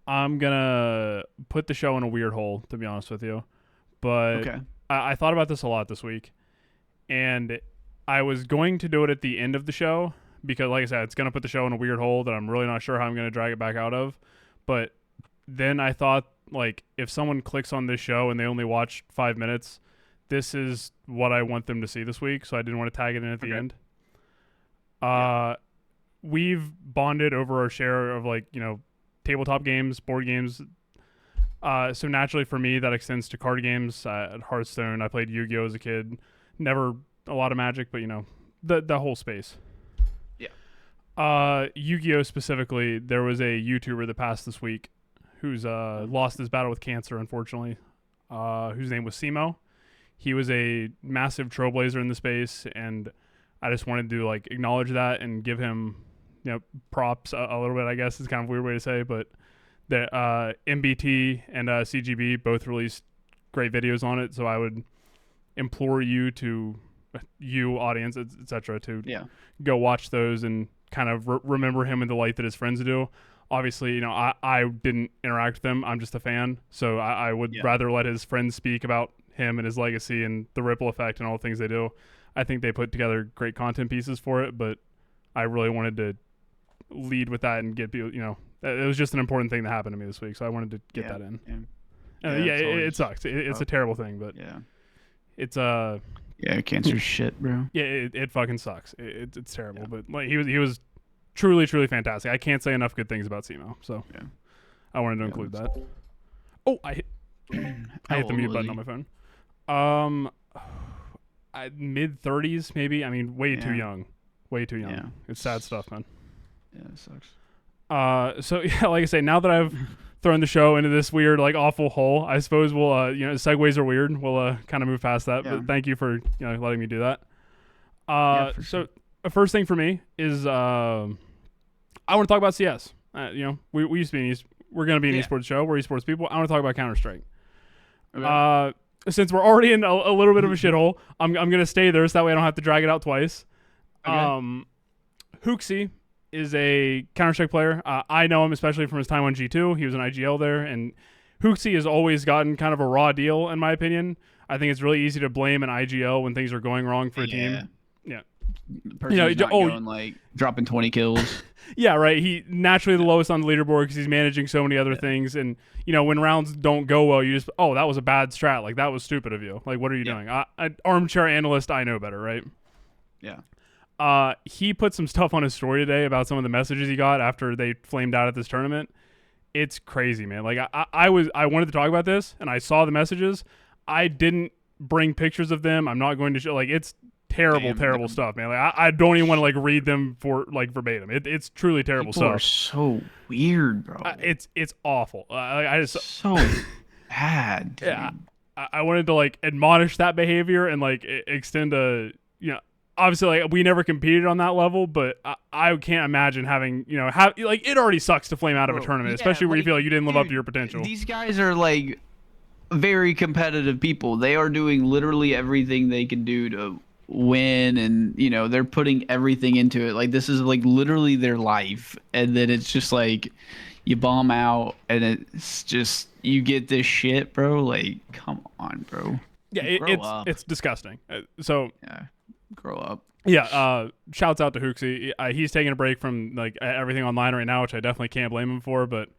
I'm gonna put the show in a weird hole, to be honest with you. But Okay. I thought about this a lot this week, and I was going to do it at the end of the show because, like I said, it's gonna put the show in a weird hole that I'm really not sure how I'm gonna drag it back out of. But then I thought, like, if someone clicks on this show and they only watch 5 minutes, this is what I want them to see this week. So I didn't want to tag it in at the Okay. end. Yeah. We've bonded over our share of, like, tabletop games, board games. So naturally for me, that extends to card games. At Hearthstone, I played Yu-Gi-Oh as a kid. Never a lot of Magic, but the whole space. Yeah. Yu-Gi-Oh specifically, there was a YouTuber that passed this week who's lost his battle with cancer, unfortunately. Whose name was Simo. He was a massive trailblazer in the space, and I just wanted to like acknowledge that and give him props a little bit. I guess is kind of a weird way to say, but the MBT and CGB both released great videos on it. So I would implore you to you audience etc. to Yeah. go watch those and kind of remember him in the light that his friends do. Obviously, I didn't interact with them. I'm just a fan, so I would Yeah. rather let his friends speak about him and his legacy and the ripple effect and all the things they do. I think they put together great content pieces for it, but I really wanted to lead with that and get people. It was just an important thing that happened to me this week, so I wanted to get that in. Yeah. Yeah, It's always it sucks. It's a terrible thing, but Yeah. it's Yeah. Cancer's shit, bro. yeah, it fucking sucks. It's terrible, Yeah. but like he was truly fantastic. I can't say enough good things about Simo, so Yeah. I wanted to Yeah, include that. that's- Oh, I hit How the old mute was button he? on my phone. Um, mid-30s maybe. I mean, way too Yeah. young. Way too young. Yeah. It's sad stuff, man. Yeah, it sucks. So yeah, like I say, now that I've thrown the show into this weird, like awful hole, I suppose we'll, segues are weird. We'll kind of move past that. Yeah. But thank you for letting me do that. Yeah, for So sure. the first thing for me is I want to talk about CS. We used to be we're gonna be an Yeah. esports show. We're esports people. I want to talk about Counter Strike. Okay. Since we're already in a little bit of a shithole, I'm gonna stay there so that way I don't have to drag it out twice. Okay. Hooksy is a Counter Strike player. I know him especially from his time on G2. He was an IGL there, and Hooksy has always gotten kind of a raw deal, in my opinion. I think it's really easy to blame an IGL when things are going wrong for a team. Yeah. The person who's not going, like, dropping 20 kills. Yeah, right. He naturally the lowest on the leaderboard because he's managing so many other things, and when rounds don't go well, you just that was a bad strat. Like that was stupid of you. Like what are you doing? Armchair analyst, I know better, right? Yeah. He put some stuff on his story today about some of the messages he got after they flamed out at this tournament. It's crazy, man. Like I wanted to talk about this, and I saw the messages. I didn't bring pictures of them. I'm not going to show. Like it's terrible stuff, man. Like I don't even want to like read them for like verbatim. It's truly terrible People stuff. are so weird, bro. It's awful. I just so bad. Dude. yeah. I wanted to like admonish that behavior and like extend a obviously like we never competed on that level, but I can't imagine having like it already sucks to flame out of a tournament, yeah, especially where you like, feel like you didn't live up dude, to your potential. These guys are like very competitive people. They are doing literally everything they can do to win, and they're putting everything into it. Like this is like literally their life, and then it's just like you bomb out, and it's just you get this shit, bro. Like come on, bro. Yeah, Grow up. it's disgusting. So Yeah, grow up. yeah, shouts out to Hooksy. He's taking a break from like everything online right now, which I definitely can't blame him for. But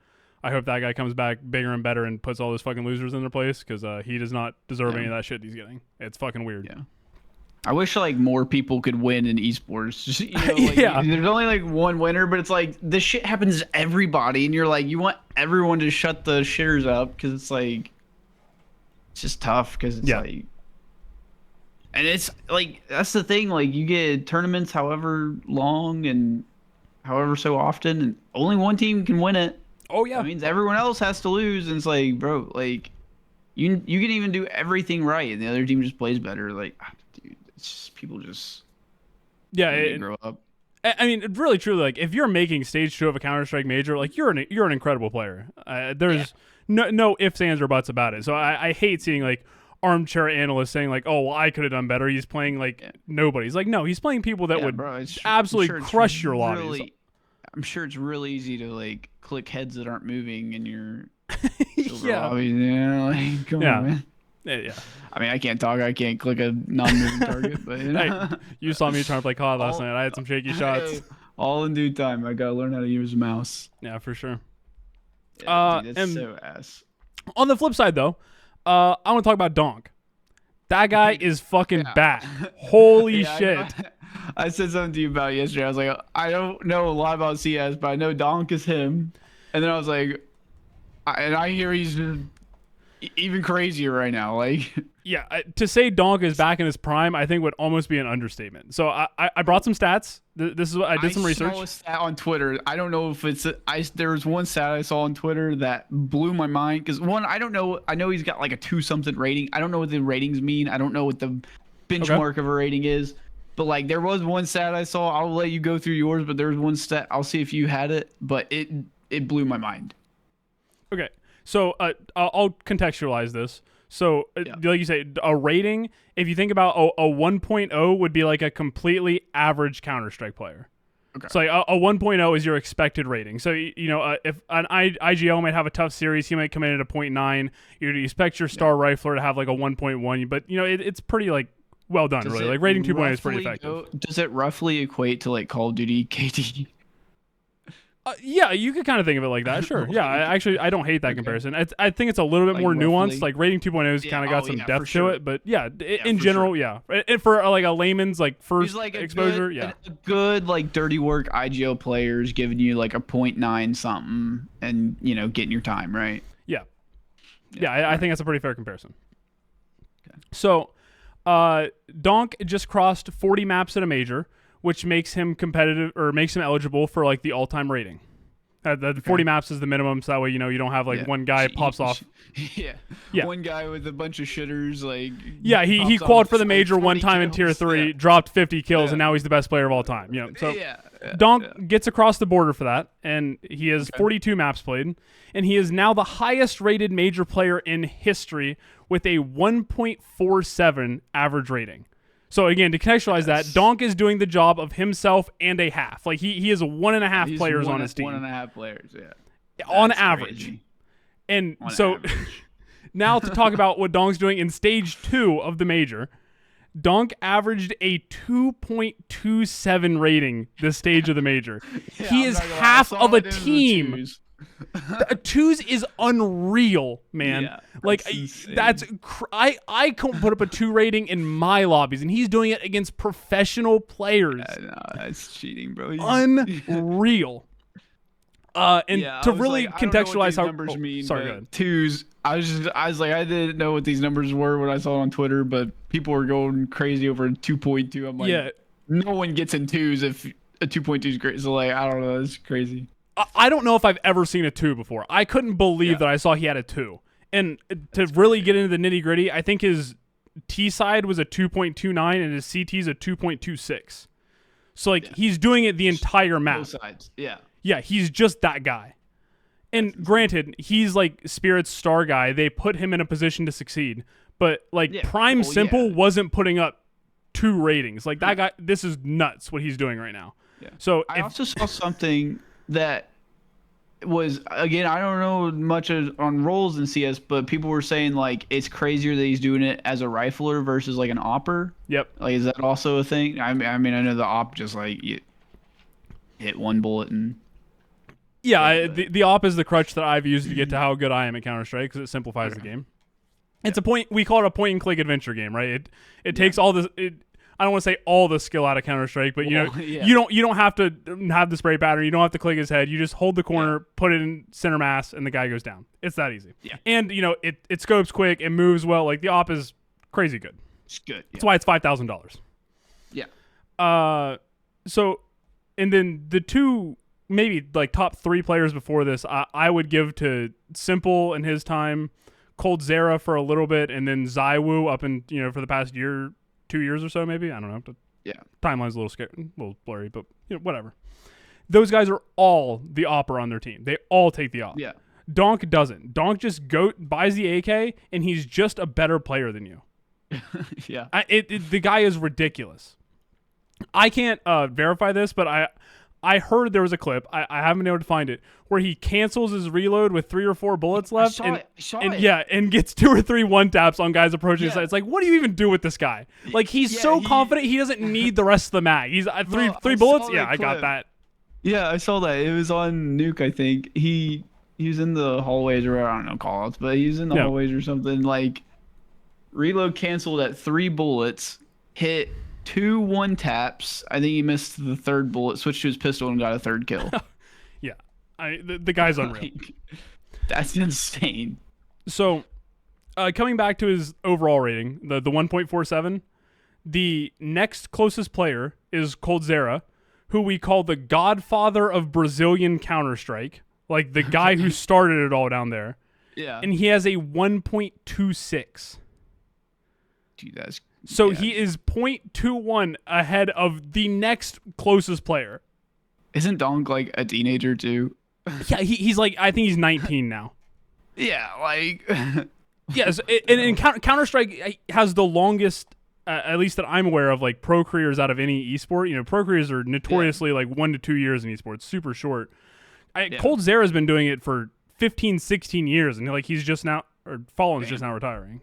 I hope that guy comes back bigger and better and puts all those fucking losers in their place because he does not deserve any of that shit he's getting. It's fucking weird. Yeah. I wish like more people could win in esports. Just, like, Yeah. There's only like one winner, but it's like this shit happens to everybody, and you're like, you want everyone to shut the shitters up because it's like, it's just tough because it's like, and it's like that's the thing. Like you get tournaments however long and however so often, and only one team can win it. Oh yeah. That means everyone else has to lose, and it's like, bro, like you can even do everything right, and the other team just plays better. Like, dude, it's just people just need to grow up. I mean, really, truly, like if you're making stage 2 of a Counter Strike major, like you're an incredible player. There's no ifs, ands, or buts about it. So I hate seeing like armchair analysts saying like, oh, well, I could have done better. He's playing like nobody. He's like, no, he's playing people that would Bro, absolutely crush your lobbies. I'm sure it's really easy to like click heads that aren't moving in your silver Yeah. lobbies. Like, come Yeah. on, man. Yeah. I mean, I can't talk. I can't click a non-moving target, but Hey, you saw me trying to play CoD last night. I had some shaky shots. Hey, all in due time. I gotta learn how to use a mouse. Yeah, for sure. Yeah, dude, that's and so ass. on the flip side, though, I want to talk about Donk. That guy is fucking bad. Holy shit. I said something to you about it yesterday. I was like, I don't know a lot about CS, but I know Donk is him. And then I was like, I hear he's even crazier right now. Like, Yeah, to say Donk is back in his prime, I think would almost be an understatement. So I brought some stats. This is what I did some research. I saw a stat on Twitter. I don't know if it's there was one stat I saw on Twitter that blew my mind because one, I don't know. I know he's got like a 2-something rating. I don't know what the ratings mean. I don't know what the benchmark of a rating is. But like there was one stat I saw. I'll let you go through yours, but there was one stat. I'll see if you had it, but it blew my mind. Okay, so I'll contextualize this. So, like you say, a rating, if you think about a 1.0 would be like a completely average Counter-Strike player. Okay. So like a 1.0 is your expected rating. So, if an IGL might have a tough series, he might come in at a 0.9. You'd expect your star rifler to have like a 1.1, but, it's pretty like well done, really. Like rating 2.0 is pretty effective. Does it roughly equate to like Call of Duty KD? Yeah, you could kind of think of it like that. Sure. Yeah, I don't hate that comparison. I think it's a little bit more nuanced. Like rating 2.0 has kind of got some depth to it, but yeah, in general, yeah. And for like a layman's like first exposure, a good like dirty work IGO players giving you like a 0.9 something and getting your time right. Yeah. I think that's a pretty fair comparison. Okay. So, Donk just crossed 40 maps at a major, which makes him competitive or makes him eligible for like the all-time rating. The 40 maps is the minimum, so that way you don't have like one guy pops off. Yeah. One guy with a bunch of shitters like. Yeah, he qualified for the major one time in tier 3, dropped 50 kills, and now he's the best player of all time. So Donk gets across the border for that, and he has 42 maps played, and he is now the highest rated major player in history with a 1.47 average rating. So again, to contextualize that, Donk is doing the job of himself and a half. Like he has 1.5 players on his team. 1.5 players, yeah. On average. Crazy. And so now to talk about what Donk's doing in stage 2 of the major. Donk averaged a 2.27 rating this stage of the major. He is half of a team. Twos is unreal, man. Yeah, I can't put up a 2 rating in my lobbies, and he's doing it against professional players. Yeah, no, that's cheating, bro. Unreal. To really contextualize how numbers mean. Sorry, go ahead. Twos. I was like, I didn't know what these numbers were when I saw it on Twitter, but people were going crazy over 2.2. I'm like, no one gets in twos if a 2.2 is great. So like, I don't know, it's crazy. I don't know if I've ever seen a 2 before. I couldn't believe that I saw he had a 2. And to really get into the nitty gritty, I think his T side was a 2.29 and his CT is a 2.26. So he's doing it the entire map. Both sides, yeah. Yeah, he's just that guy. And granted, he's like Spirit's star guy. They put him in a position to succeed. But Prime Simple wasn't putting up 2 ratings. Like that guy, this is nuts what he's doing right now. Yeah. So I also saw something that was, again, I don't know much on roles in CS, but people were saying like it's crazier that he's doing it as a rifler versus like an opper. Yep. Like, is that also a thing? I mean, I know the op just like you hit one bullet and. Yeah, the op is the crutch that I've used to get to how good I am at Counter-Strike because it simplifies the game. It's we call it a point-and-click adventure game, right? It takes all this. I don't want to say all the skill out of Counter-Strike, but you don't have to have the spray pattern. You don't have to click his head. You just hold the corner, put it in center mass, and the guy goes down. It's that easy. Yeah. And it scopes quick, it moves well. Like the op is crazy good. It's good. That's why it's $5,000. Yeah. So, and then the 2 maybe like top 3 players before this, I would give to Simple in his time, Cold Zera for a little bit, and then Zywoo up in for the past 2 years or so, maybe. I don't know. Timeline's a little blurry, but whatever. Those guys are all the opper on their team. They all take the op. Yeah. Donk doesn't. Donk just buys the AK, and he's just a better player than you. Yeah. The guy is ridiculous. I can't verify this, but I heard there was a clip. I haven't been able to find it where he cancels his reload with 3 or 4 bullets left, I saw it. yeah, and gets 2 or 3 one taps on guys approaching his Yeah. side. It's like, what do you even do with this guy? Like he's so confident he doesn't need the rest of the mag. He's three bullets. Yeah, I got that. Yeah, I saw that. It was on Nuke, I think. He was in the hallways, or I don't know callouts, but he was in the hallways or something. Like, reload canceled at 3 bullets, hit 2 one taps. I think he missed the 3rd bullet, switched to his pistol, and got a 3rd kill. Yeah, the guy's unreal. Like, that's insane. So, coming back to his overall rating, the 1.47, the next closest player is Coldzera, who we call the godfather of Brazilian Counter-Strike, like the guy who started it all down there. Yeah. And he has a 1.26. Dude, so he is 0.21 ahead of the next closest player. Isn't Donk like a teenager too? Yeah, he's like, I think he's 19 now. Yeah, like... Yes, and Counter-Strike has the longest, at least that I'm aware of, like pro careers out of any esport. You know, pro careers are notoriously like 1 to 2 years in esports, super short. Coldzera's been doing it for 15, 16 years, and like he's just now, or Fallen's just now retiring.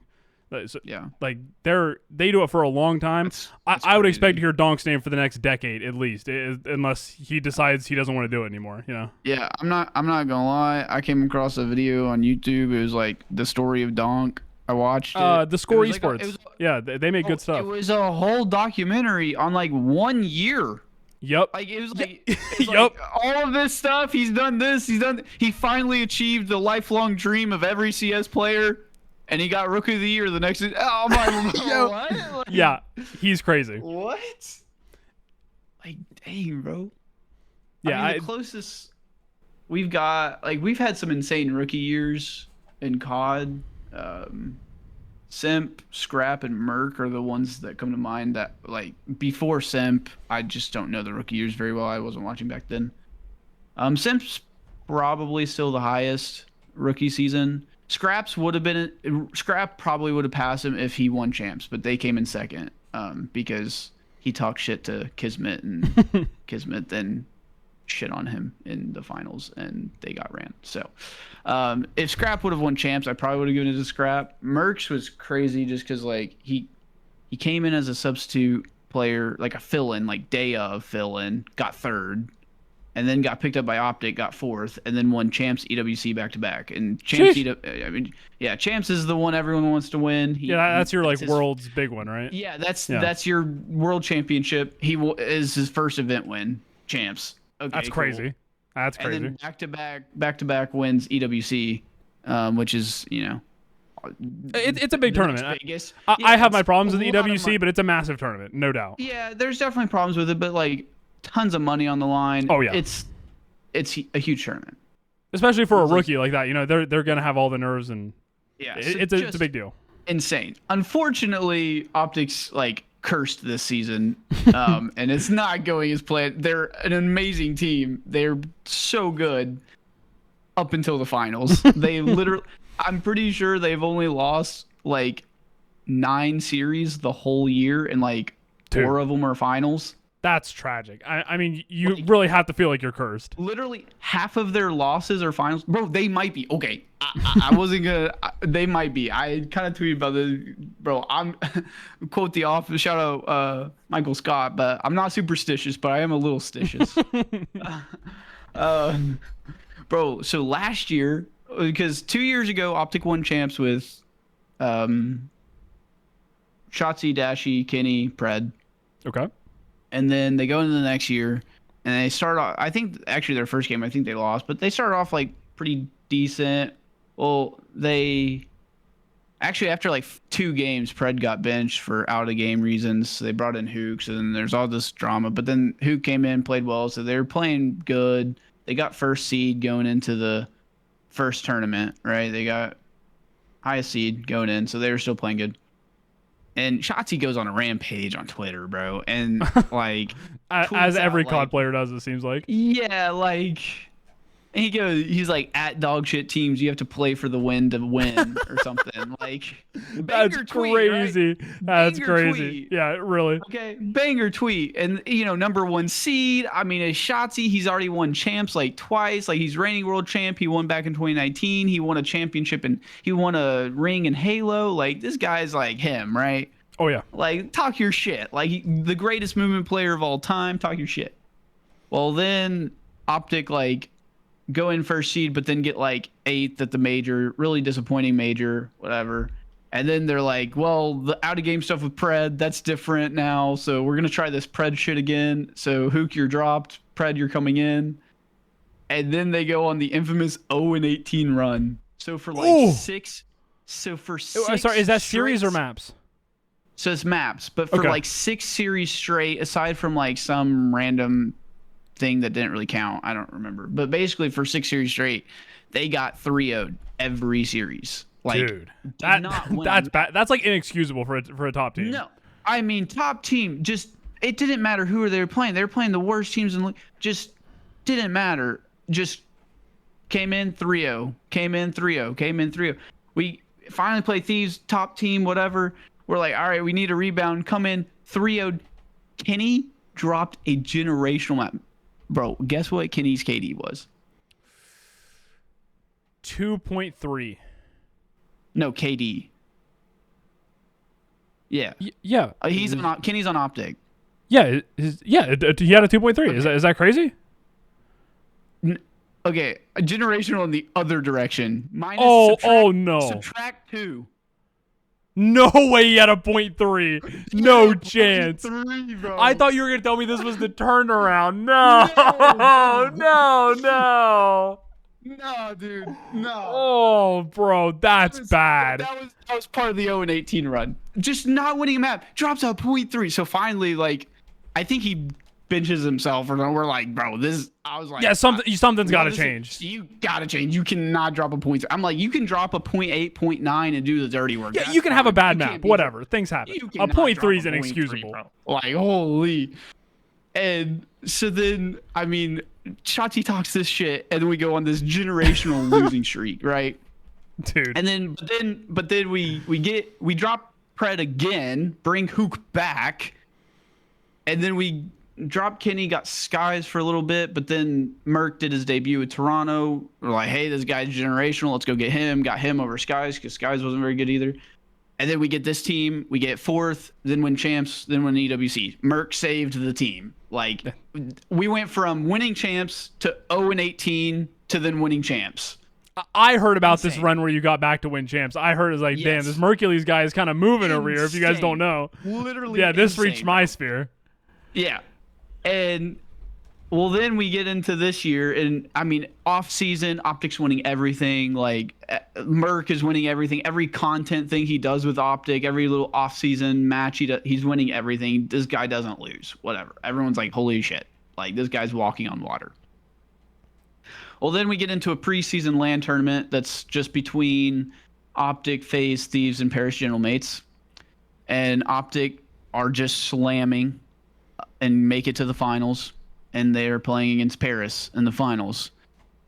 So, yeah, like they do it for a long time. That's I would expect to hear Donk's name for the next decade at least, unless he decides he doesn't want to do it anymore. You know? Yeah, I'm not gonna lie. I came across a video on YouTube. It was like the story of Donk. I watched it. The Score it Esports. Like yeah, they make good stuff. It was a whole documentary on like 1 year. Yep. Like it was like, like all of this stuff. He's done this. He finally achieved the lifelong dream of every CS player, and he got Rookie of the Year the next. Oh my! What? Like, yeah, he's crazy. What? Like, dang, bro. Yeah, I mean, the closest we've got, like, we've had some insane rookie years in CoD. Simp, Scrap, and Merc are the ones that come to mind. That, like, before Simp, I just don't know the rookie years very well. I wasn't watching back then. Simp's probably still the highest rookie season. Scrap probably would have passed him if he won champs, but they came in second because he talked shit to Kismet, and Kismet then shit on him in the finals, and they got ran. So if Scrap would have won champs, I probably would have given it to Scrap. Mercs was crazy just because like he came in as a substitute player, like a fill-in, like day of fill-in, got 3rd, and then got picked up by Optic, got 4th, and then won champs EWC back to back. And champs, champs is the one everyone wants to win. That's your like world's big one, right? Yeah, that's your world championship. Is his first event win, champs. Okay, that's crazy. That's crazy. And then back to back wins EWC, which is it's a big tournament. Vegas. I have my problems with the EWC, but it's a massive tournament, no doubt. Yeah, there's definitely problems with it, but like tons of money on the line. Oh yeah, it's a huge tournament, especially for a rookie like that. You know, they're gonna have all the nerves, and it's a big deal. Insane. Unfortunately, Optics like cursed this season, and it's not going as planned. They're an amazing team. They're so good up until the finals. They literally, I'm pretty sure they've only lost like 9 series the whole year, and like 4 of them are finals. That's tragic. I mean, you really have to feel like you're cursed. Literally half of their losses are finals. Bro, they might be. Okay, I wasn't going to. They might be. I kind of tweeted about this. Bro, I'm, quote the office, shout out Michael Scott, but I'm not superstitious, but I am a little stitious. Bro, so last year, because 2 years ago, Optic won champs with Shotzi, Dashi, Kenny, Pred. Okay. And then they go into the next year, and they start off. I think actually their first game, I think they lost, but they started off like pretty decent. Well, they actually after like 2 games, Pred got benched for out of game reasons. So they brought in Hooks, and then there's all this drama. But then Hook came in, played well, so they were playing good. They got first seed going into the first tournament, right? They got highest seed going in, so they were still playing good. And Shotzi goes on a rampage on Twitter, bro, and like as every COD player does, it seems like. Yeah, like And he's like, at dog shit teams, you have to play for the win to win or something. Like, That's banger tweet, right? crazy. That's Banger crazy. tweet. Yeah, really. Okay, banger tweet. And, number one seed. I mean, a Shotzi, he's already won champs like twice. Like, he's reigning world champ. He won back in 2019. He won a championship and he won a ring in Halo. Like, this guy's like him, right? Oh, yeah. Like, talk your shit. Like, the greatest movement player of all time. Talk your shit. Well, then Optic, like, go in first seed, but then get like 8th at the major, really disappointing major, whatever. And then they're like, well, the out of game stuff with Pred, that's different now. So we're going to try this Pred shit again. So Hook, you're dropped. Pred, you're coming in. And then they go on the infamous 0-18 run. So for like Ooh. six. So for six. Sorry, is that series or straight- maps? So it's maps. But for Okay. like 6 series straight, aside from like some random thing that didn't really count. I don't remember. But basically for 6 series straight, they got 3-0'd every series. Like, Dude, that's bad. That's like inexcusable for a top team. No. I mean, top team, just it didn't matter who they were playing. They were playing the worst teams in the league. Just didn't matter. Just came in 3-0, came in 3-0, came in 3-0. We finally played Thieves, top team, whatever. We're like, all right, we need a rebound. Come in 3-0. Kenny dropped a generational map. Bro, guess what Kenny's KD was? 2.3. No, KD. Yeah. Yeah. Kenny's on Optic. Yeah. He had a 2.3. Is that crazy? Okay, a generational in the other direction. No. Subtract 2. No way he had a 0.3. No chance. 3, bro. I thought you were going to tell me this was the turnaround. No. No. No, dude. No. Oh, bro. That's bad. That was part of the 0-18 run. Just not winning a map. Drops a 0.3. So finally, like, I think he benches himself, or we're like, bro, this. I was like, Yeah, something's got to change. You got to change. You cannot drop a 0.3. I'm like, you can drop a 0.8, 0.9 and do the dirty work. Yeah, That's you can have a fine. bad You map. can't be- Whatever. Things happen. You A cannot 0.3 drop is a 0.3, inexcusable. bro. Like, holy. And so then, I mean, Shotzi talks this shit, and then we go on this generational losing streak, right? Dude. And then, but then we drop Pred again, bring Hook back, and then we drop Kenny, got Skies for a little bit, but then Merc did his debut at Toronto. We're like, hey, this guy's generational. Let's go get him. Got him over Skies because Skies wasn't very good either. And then we get this team. We get 4th, then win champs, then win EWC. Merc saved the team. Like, we went from winning champs to 0-18 to then winning champs. I heard about this Insane. run where you got back to win champs. I heard it's like, damn, Yes. this Mercules guy is kind of moving over here. If you guys don't know, Literally. yeah, this insane. reached my sphere. Yeah. And well, then we get into this year, and I mean, off season, Optic's winning everything. Like, Merc is winning everything. Every content thing he does with Optic, every little off season match he's winning everything. This guy doesn't lose. Whatever. Everyone's like, holy shit! Like, this guy's walking on water. Well, then we get into a preseason LAN tournament that's just between Optic, FaZe, Thieves, and Paris General Mates, and Optic are just slamming and make it to the finals, and they're playing against Paris in the finals.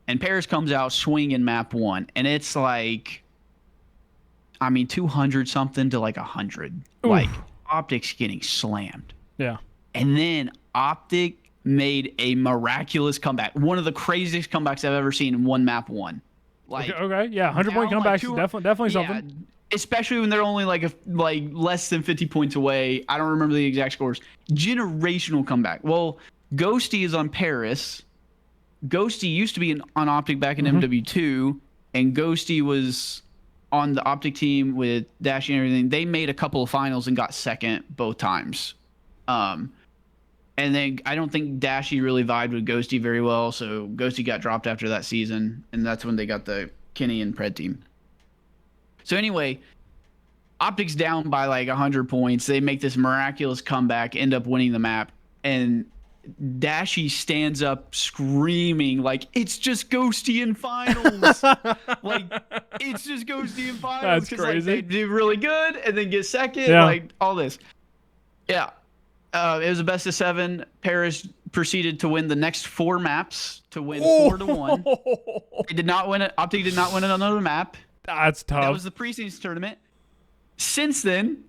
And Paris comes out swinging map 1, and it's like, I mean, 200 something to like 100. Oof. Like, Optic's getting slammed. Yeah. And then Optic made a miraculous comeback. One of the craziest comebacks I've ever seen in one map 1. Like, Okay. Yeah. 100-point down, comebacks like, is definitely something. Especially when they're only like less than 50 points away. I don't remember the exact scores. Generational comeback. Well, Ghosty is on Paris. Ghosty used to be on Optic back in MW2, and Ghosty was on the Optic team with Dashy and everything. They made a couple of finals and got second both times. And then I don't think Dashy really vibed with Ghosty very well, so Ghosty got dropped after that season, and that's when they got the Kenny and Pred team. So anyway, Optic's down by like 100 points. They make this miraculous comeback, end up winning the map, and Dashy stands up screaming like, it's just Ghosty in finals. Like, it's just Ghosty in finals. That's crazy. Like, they do really good and then get second. Yeah. Like, all this. Yeah. It was a best of 7. Paris proceeded to win the next 4 maps to win 4-1. They did not win it. Optic did not win another map. That's tough. That was the preseason tournament. Since then,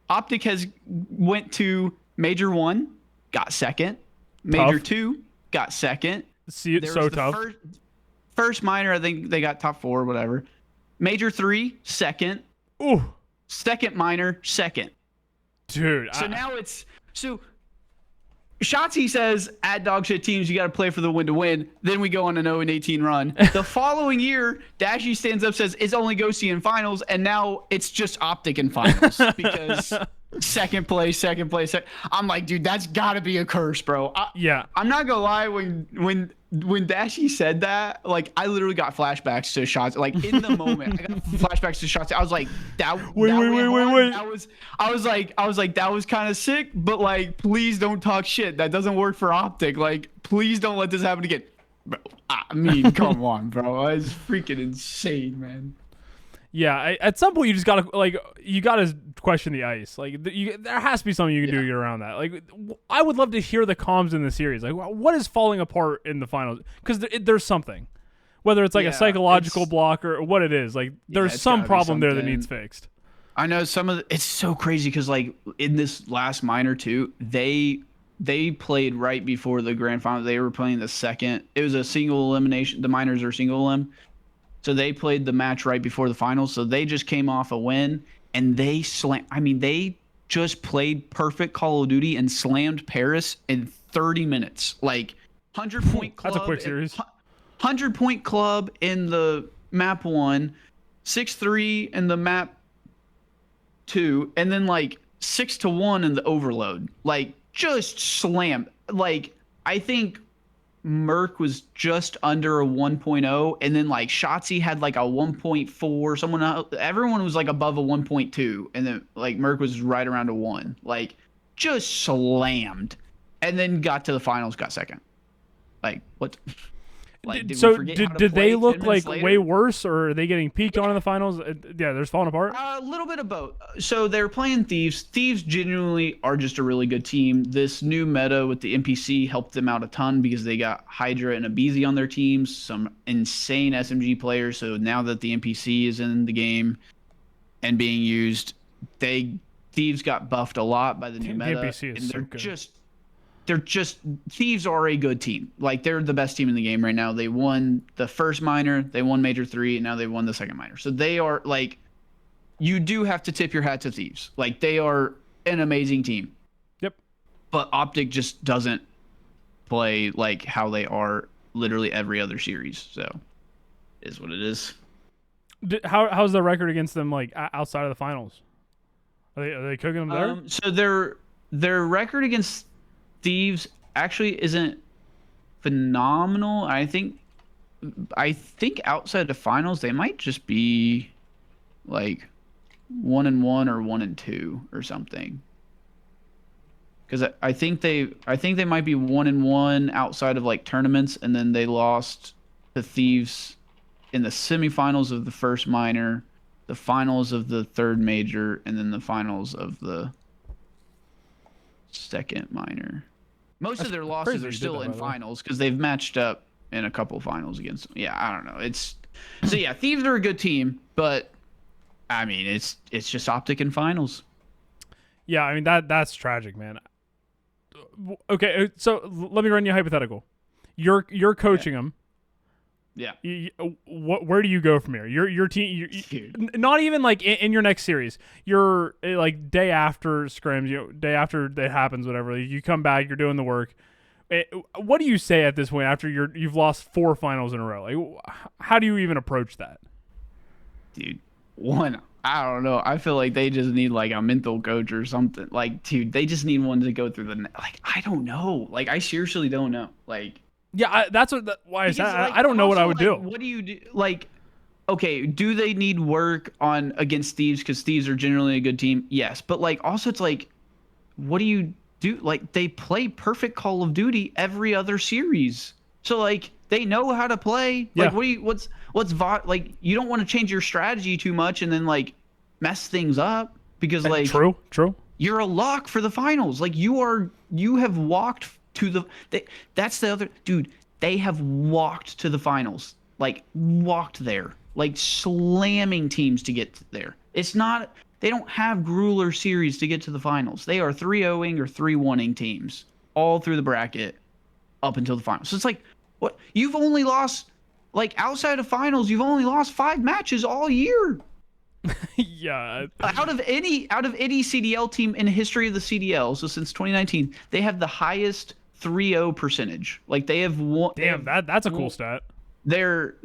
Optic has went to Major 1, got second. Major 2, got second. See, it's so tough. First minor, I think they got top 4, whatever. Major 3, second. Ooh. Second minor, second. Dude. So now it's Shotzi says at dog shit teams you got to play for the win to win. Then we go on an 0-18 run. The following year, Dashy stands up, says it's only Ghosty in finals, and now it's just Optic in finals because second place. I'm like, dude, that's got to be a curse, bro. Yeah. I'm not gonna lie. When Dashy said that, like, I literally got flashbacks to shots. Like, in the moment, I got flashbacks to shots. I was like, wait. I was like, that was kind of sick, but like, please don't talk shit. That doesn't work for Optic. Like, please don't let this happen again. Bro, I mean, come on, bro. It's freaking insane, man. Yeah, at some point you gotta question the ice. Like there has to be something you can do to get around that. Like I would love to hear the comms in the series. Like what is falling apart in the finals? Because there's something, whether it's like a psychological block or what it is. Like there's some problem there that needs fixed. I know it's so crazy because like in this last minor too, they played right before the grand final. They were playing the second. It was a single elimination. The minors are single elim. So they played the match right before the finals. So they just came off a win and they they just played perfect Call of Duty and slammed Paris in 30 minutes. Like 100-point club. That's a quick series. 100-point club in the map 1, 6-3 in the map 2, and then like 6-1 in the overload. Like just slammed. Like I think Merc was just under a 1.0, and then like Shotzi had like a 1.4. Everyone was like above a 1.2, and then like Merc was right around a 1. Like just slammed, and then got to the finals, got second. Like what? Like, did they look like way worse, or are they getting peaked on in the finals? Yeah, they're falling apart. A little bit of both. So they're playing Thieves. Thieves genuinely are just a really good team. This new meta with the NPC helped them out a ton because they got Hydra and Abizi on their teams, some insane SMG players. So now that the NPC is in the game and being used, Thieves got buffed a lot by the new meta. The NPC is so good. Thieves are a good team. Like they're the best team in the game right now. They won the first minor, they won Major 3, and now they won the second minor. So they are like, you do have to tip your hat to Thieves. Like they are an amazing team. Yep. But Optic just doesn't play like how they are literally every other series. So it is what it is. How's the record against them like outside of the finals? Are they cooking them there? So their record against Thieves actually isn't phenomenal. I think outside the finals they might just be like 1-1 or 1-2 or something. Because I think they might be 1-1 outside of like tournaments, and then they lost to Thieves in the semifinals of the first minor, the finals of the third major, and then the finals of the second minor. Most of their losses are still in finals because they've matched up in a couple finals against them. Yeah, I don't know. Thieves are a good team, but I mean, it's just Optic in finals. Yeah, I mean that's tragic, man. Okay, so let me run you a hypothetical. You're coaching them. Yeah. Where do you go from here? Your team, not even like in your next series. You're like day after scrims, day after that happens, whatever. You come back, you're doing the work. What do you say at this point after you've lost 4 finals in a row? Like, how do you even approach that? Dude, I don't know. I feel like they just need like a mental coach or something. Like, dude, they just need one to go through like, I don't know. Like, I seriously don't know. Like. Yeah, why is that? Like, I don't know what I would do. What do you do? Like, okay, do they need work on against Thieves because Thieves are generally a good team? Yes, but like also it's like, what do you do? Like they play perfect Call of Duty every other series, so like they know how to play. Yeah. Like like you don't want to change your strategy too much and then like mess things up because like true. you're a lock for the finals. Like you have walked to that's the other dude. They have walked to the finals. Like walked there. Like slamming teams to get there. It's not they don't have grueler series to get to the finals. They are 3-0ing or 3-1ing teams all through the bracket up until the finals. So it's like what you've only lost like outside of finals, you've only lost 5 matches all year. Yeah. Out of any CDL team in the history of the CDL, so since 2019, they have the highest 3-0 percentage. Like they have won. Damn, that's a cool stat. Their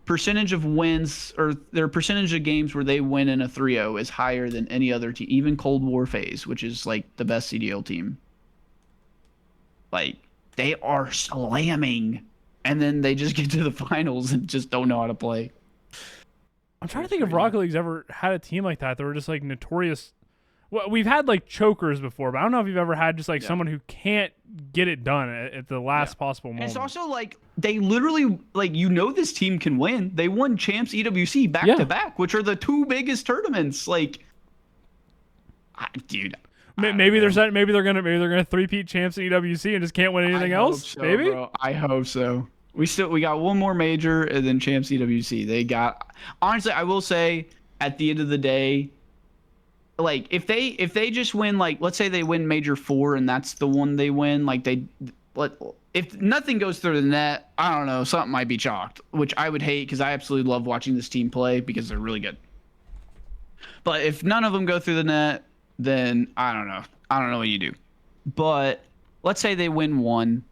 percentage of wins or their percentage of games where they win in a 3-0 is higher than any other team, even Cold War Phase, which is like the best CDL team. Like they are slamming, and then they just get to the finals and just don't know how to play. I'm trying to think if Rocket League's ever had a team like that. They were just like notorious. Well, we've had like chokers before, but I don't know if you've ever had just like someone who can't get it done at the last possible moment. And it's also like they literally like this team can win. They won Champs EWC back to back, which are the 2 biggest tournaments. Like, dude. Maybe they're gonna three-peat Champs in EWC and just can't win anything else. So, maybe. Bro. I hope so. We got one more major and then Champs EWC. They got honestly, I will say at the end of the day, like if they just win, like let's say they win Major 4 and that's the one they win, like if nothing goes through the net, I don't know, something might be chalked, which I would hate because I absolutely love watching this team play because they're really good. But if none of them go through the net, then I don't know what you do. But let's say they win 1.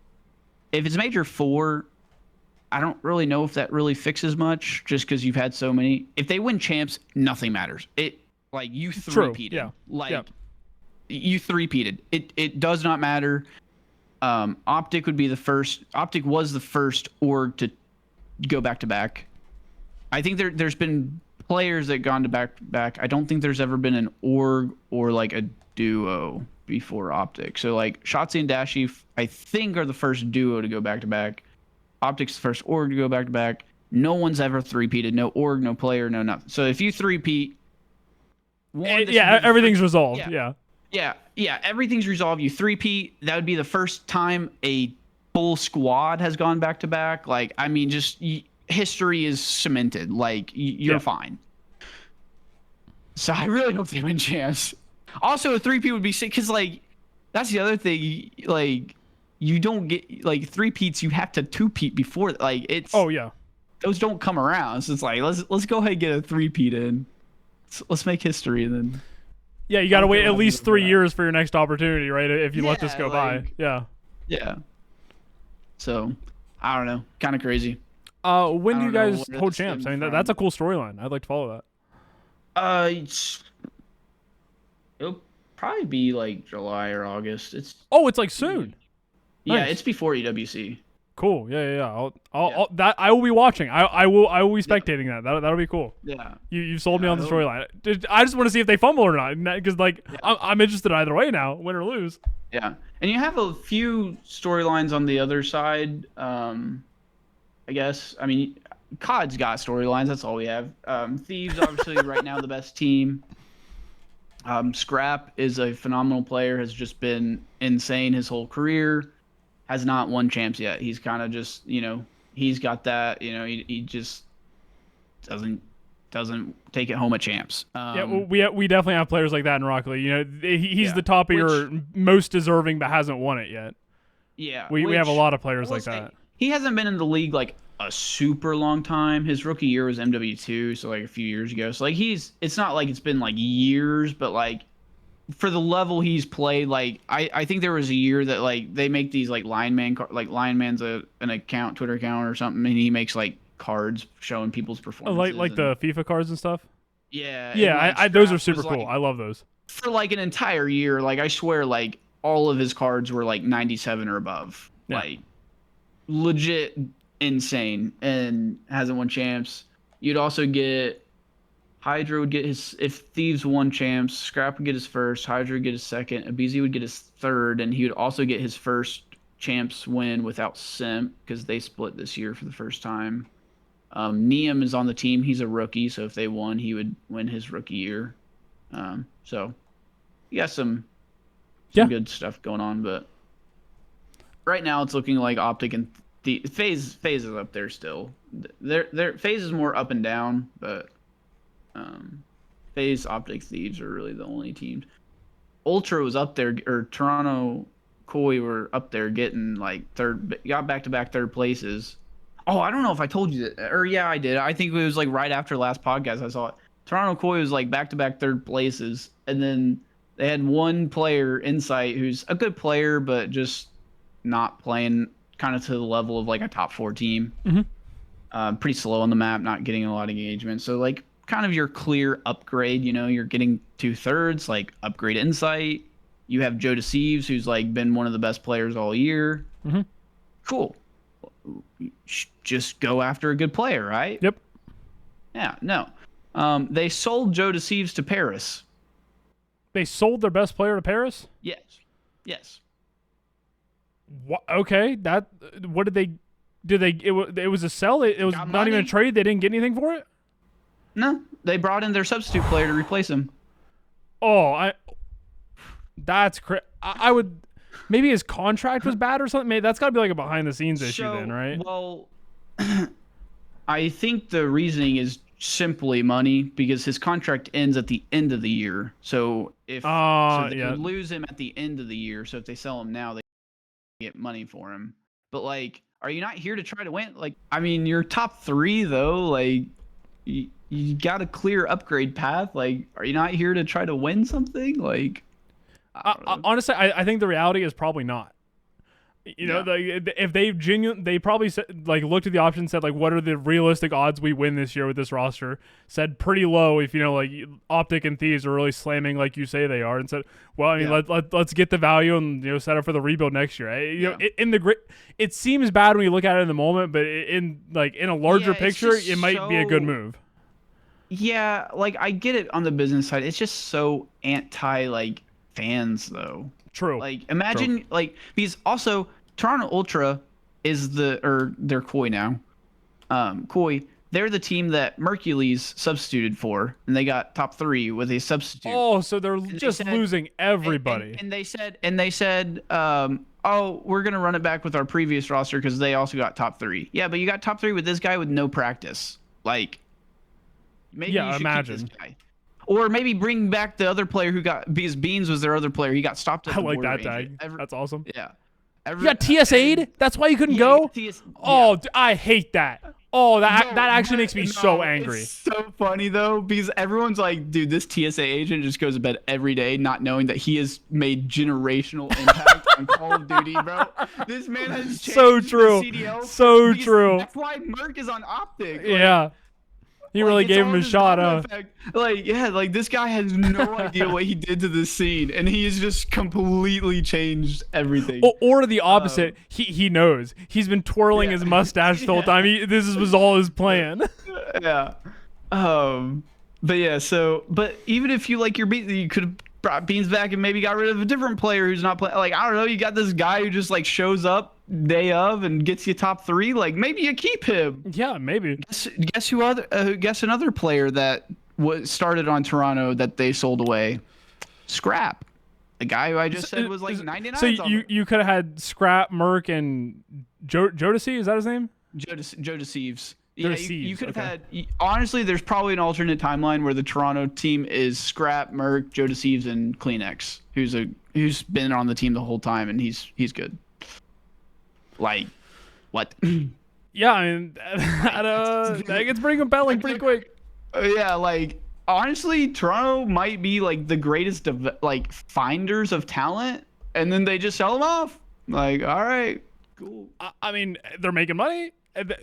If it's Major 4, I don't really know if that really fixes much just because you've had so many. If they win Champs, nothing matters. Like you three-peated. Yeah. Like you three-peated. It does not matter. Optic would be the first. Optic was the first org to go back to back. I think there's been players that gone to back. I don't think there's ever been an org or like a duo before Optic. So like Shotzi and Dashi, I think are the first duo to go back to back. Optic's the first org to go back to back. No one's ever three-peated. No org, no player, no nothing. So if you three-peat, everything's resolved. Yeah, everything's resolved. You three-peat. That would be the first time a full squad has gone back to back. Like, I mean, just history is cemented. Like, you're fine. So I really hope they win Champs. Also, a three-peat would be sick because, like, that's the other thing. Like, you don't get like three-peats. You have to two-peat before. Like, it's those don't come around. So it's like let's go ahead and get a three-peat in. Let's make history and then. Yeah, you got to wait at least 3 years for your next opportunity, right? If you let this go by. Yeah. Yeah. So, I don't know. Kind of crazy. When do you guys hold Champs? I mean, that's a cool storyline. I'd like to follow that. It'll probably be like July or August. It's like soon. Yeah, Nice. it's before EWC. Cool. Yeah. I will be watching. I will be spectating that. That'll be cool. Yeah. You sold me on the storyline. I just want to see if they fumble or not, because like I'm interested either way now, win or lose. Yeah, and you have a few storylines on the other side. I guess. I mean, COD's got storylines. That's all we have. Thieves obviously right now the best team. Scrap is a phenomenal player. Has just been insane his whole career. Has not won Champs yet. He's kind of just, he's got that, he just doesn't take it home at Champs. We definitely have players like that in Rocket League. He's the top of your most deserving, but hasn't won it yet. Yeah. We have a lot of players like that. He hasn't been in the league like a super long time. His rookie year was MW2, so like a few years ago. So like it's not like it's been like years, but like for the level he's played, like I think there was a year that like they make these like lineman's an account, Twitter account or something, and he makes like cards showing people's performances. Like the FIFA cards and stuff. Yeah. Yeah, like, those are super like, cool. I love those. For like an entire year, like I swear, like all of his cards were like 97 or above. Yeah. Like legit insane, and hasn't won Champs. You'd also get Hydra would get his, if Thieves won Champs, Scrap would get his first, Hydra would get his second, Abizi would get his third, and he would also get his first Champs win without Simp because they split this year for the first time. Neum is on the team. He's a rookie, so if they won, he would win his rookie year. So you got some Yeah. good stuff going on, but right now it's looking like Optic and Phase is up there still. Their Phase is more up and down, but Phase, Optic, Thieves are really the only teams. Ultra was up there, or Toronto Koi were up there getting like got back-to-back third places. Oh, I don't know if I told you that, or yeah, I did. I think it was like right after last podcast I saw it. Toronto Koi was like back-to-back third places, and then they had one player, Insight, who's a good player, but just not playing kind of to the level of like a top 4 team. Pretty slow on the map, not getting a lot of engagement. So like kind of your clear upgrade, you're getting 2/3, like upgrade Insight. You have Joe Deceives, who's like been one of the best players all year. Cool. Just go after a good player, right? Yep. Yeah, no. They sold Joe Deceives to Paris. They sold their best player to Paris? Yes. Okay, what did they? It was a sell. It was not even a trade. They didn't get anything for it. No, they brought in their substitute player to replace him. Oh, that's crazy. I would maybe his contract was bad or something. Maybe that's got to be like a behind the scenes issue then, right? Well, I think the reasoning is simply money because his contract ends at the end of the year. So if they would lose him at the end of the year. So if they sell him now, they get money for him. But like, are you not here to try to win? Like, I mean, you're top 3 though. Like, you got a clear upgrade path. Like, are you not here to try to win something? Like, honestly, I think the reality is probably not. If they probably said, like, looked at the option and said, like, what are the realistic odds we win this year with this roster? Said pretty low if like Optic and Thieves are really slamming like you say they are, and said, well, I mean, let's get the value and set up for the rebuild next year. It seems bad when you look at it in the moment, but in a larger picture, it might be a good move. Yeah, like I get it on the business side. It's just so anti fans though. True. Like imagine because also Toronto Ultra is they're Koi now. Koi, they're the team that Mercules substituted for, and they got top 3 with a substitute. Oh, so they're just losing everybody. And they said, oh, we're gonna run it back with our previous roster because they also got top 3. Yeah, but you got top 3 with this guy with no practice. Like, maybe you should keep this guy. Or maybe bring back the other player because Beans was their other player. He got stopped at the border. I like that tag. That's awesome. Yeah. You got TSA'd? That's why you couldn't go? I hate that. Oh, that actually makes me so angry. It's so funny, though, because everyone's like, dude, this TSA agent just goes to bed every day not knowing that he has made generational impact on Call of Duty, bro. This man has changed so true. the CDL. So true. That's why Merc is on Optic. Yeah. He really gave him a shot, huh? Like this guy has no idea what he did to this scene, and he has just completely changed everything. Or the opposite, he knows. He's been twirling his mustache the whole time. This was all his plan. Yeah. But yeah, but even if you like your beat, you could have brought Beans back and maybe got rid of a different player who's not playing. Like, I don't know, you got this guy who just like shows up day of and gets you top 3. Like, maybe you keep him. Yeah, maybe. Guess another player that started on Toronto that they sold away. Scrap. The guy who I just said was like 99. So you could have had Scrap, Merc, and Jodeci. Is that his name? Joe Deceives. Yeah, you could have had. Honestly, there's probably an alternate timeline where the Toronto team is Scrap, Merc, Joe Deceives, and Kleenex, who's been on the team the whole time, and he's good. Like, what? Yeah, I mean, that gets pretty compelling pretty quick. Yeah, like honestly, Toronto might be like the greatest finders of talent, and then they just sell them off. Like, all right, cool. I mean, they're making money.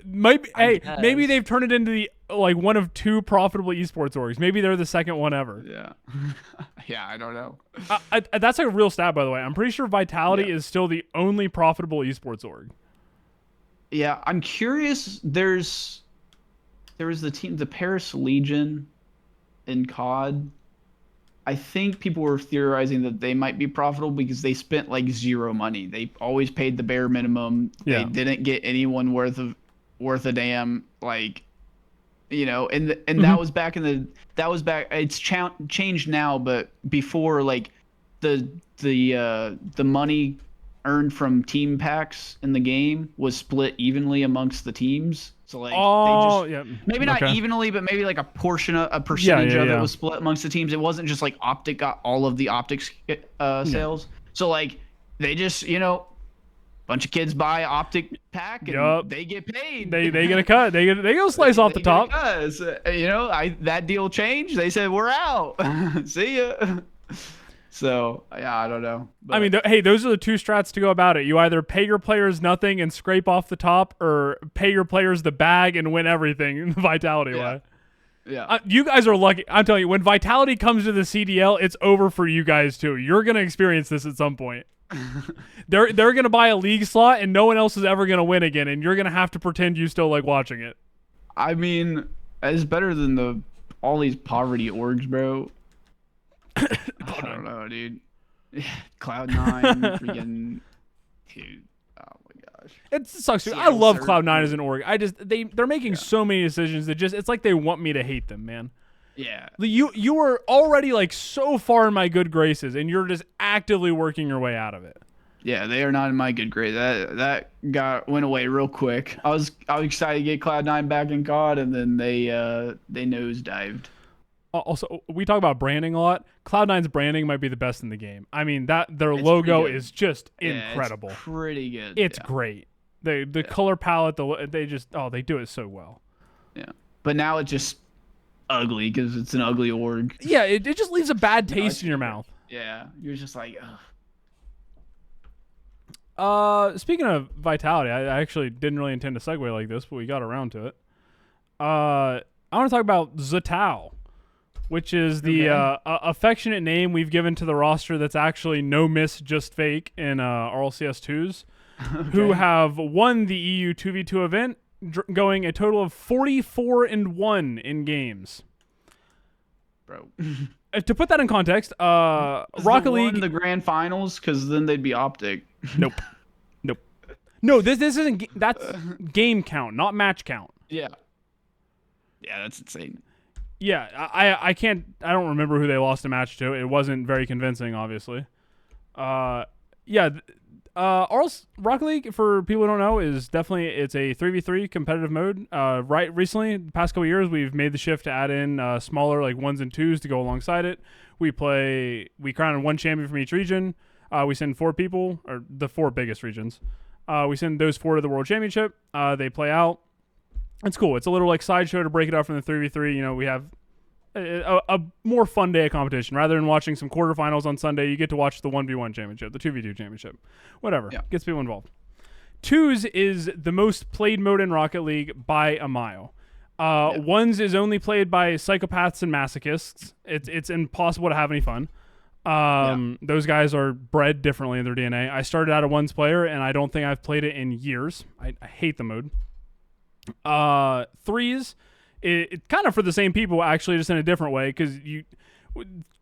Maybe they've turned it into the one of 2 profitable esports orgs. Maybe they're the second one ever. Yeah. Yeah, I don't know. That's a real stat, by the way. I'm pretty sure Vitality is still the only profitable esports org. Yeah, I'm curious. There was the team, the Paris Legion in CoD. I think people were theorizing that they might be profitable because they spent like 0 money. They always paid the bare minimum. Yeah. They didn't get anyone worth a damn, like, and that was back it's changed now, but before, like, the money earned from team packs in the game was split evenly amongst the teams. So like they just maybe not evenly, but maybe like a percentage of it was split amongst the teams. It wasn't just like Optic got all of the Optics sales. So like they just bunch of kids buy Optic pack and they get paid. They get a cut. They go slice off the top. That deal changed. They said we're out. See ya. So yeah, I don't know. But, I mean, hey, those are the two strats to go about it. You either pay your players nothing and scrape off the top, or pay your players the bag and win everything in the Vitality way. Yeah. You guys are lucky. I'm telling you, when Vitality comes to the CDL, it's over for you guys too. You're gonna experience this at some point. They're gonna buy a league slot and no one else is ever gonna win again, and you're gonna have to pretend you still like watching it. I mean, it's better than all these poverty orgs, bro. I don't know, dude. Cloud9, freaking, dude. Oh my gosh. It sucks, dude. I love Cloud9 as an org. They're making so many decisions that it's like they want me to hate them, man. Yeah. You were already like so far in my good graces, and you're just actively working your way out of it. Yeah, they are not in my good graces. That went away real quick. I was excited to get Cloud9 back in CoD, and then they nosedived. Also, we talk about branding a lot. Cloud9's branding might be the best in the game. I mean, their logo is just incredible. It's pretty good. It's great. The color palette, they do it so well. Yeah. But now it's just ugly because it's an ugly org. Yeah, it just leaves a bad taste in your mouth. Yeah. You're just like, ugh. Speaking of Vitality, I actually didn't really intend to segue like this, but we got around to it. I want to talk about Zatao, which is the affectionate name we've given to the roster that's actually no miss, just fake in RLCS2s, who have won the EU 2v2 event, going a total of 44-1 in games. Bro. To put that in context, Rocket League won the grand finals, because then they'd be Optic. Nope. No, this isn't. That's game count, not match count. Yeah. Yeah, that's insane. Yeah, I don't remember who they lost a match to. It wasn't very convincing, obviously. Rocket League, for people who don't know, is definitely, it's a 3v3 competitive mode. Right recently, the past couple years, we've made the shift to add in smaller like 1s and 2s to go alongside it. We crown one champion from each region. We send 4 people, or the 4 biggest regions. We send those 4 to the World Championship. They play out. It's cool. It's a little like sideshow to break it up from the 3v3. We have a more fun day of competition. Rather than watching some quarterfinals on Sunday, you get to watch the 1v1 championship, the 2v2 championship. Whatever. Yeah. Gets people involved. 2s is the most played mode in Rocket League by a mile. 1s is only played by psychopaths and masochists. It's impossible to have any fun. Those guys are bred differently in their DNA. I started out a 1s player, and I don't think I've played it in years. I hate the mode. 3s, it kind of for the same people, actually, just in a different way, because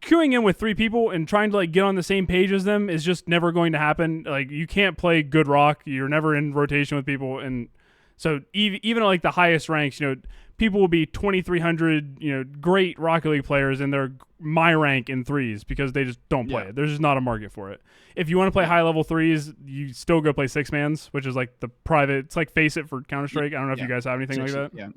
queuing in with 3 people and trying to like get on the same page as them is just never going to happen. Like, you can't play good rock. You're never in rotation with people, and so even like the highest ranks, people will be 2,300, great Rocket League players, and they're my rank in 3s because they just don't play it. There's just not a market for it. If you want to play high level 3s, you still go play 6-mans, which is like the private. It's like Face It for Counter-Strike. I don't know if you guys have anything like that. Yeah.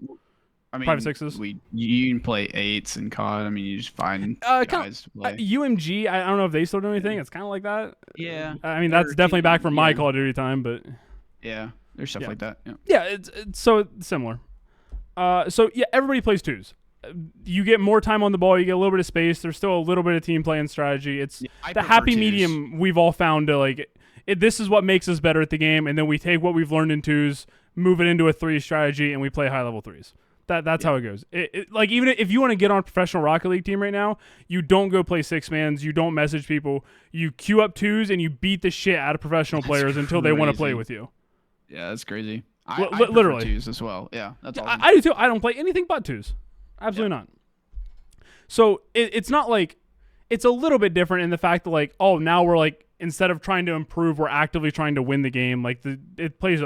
I mean, private 6s. You can play 8s in COD. I mean, you just find guys to play. UMG, I don't know if they still do anything. It's kind of like that. Yeah. I mean, that's definitely back from my Call of Duty time, but yeah, there's stuff like that. Yeah, it's so similar. Everybody plays 2s. You get more time on the ball. You get a little bit of space. There's still a little bit of team play and strategy. It's the happy medium we've all found to like. This is what makes us better at the game, and then we take what we've learned in 2s, move it into a 3 strategy, and we play high level 3s. That's how it goes. Like, even if you want to get on a professional Rocket League team right now, you don't go play 6-mans. You don't message people. You queue up 2s and you beat the shit out of professional players until they want to play with you. Yeah, that's crazy. I literally 2s as well. Yeah, that's awesome. I do too. I don't play anything but 2s. Absolutely not. So it's not like, it's a little bit different in the fact that like, oh, now we're like, instead of trying to improve, we're actively trying to win the game. Like it plays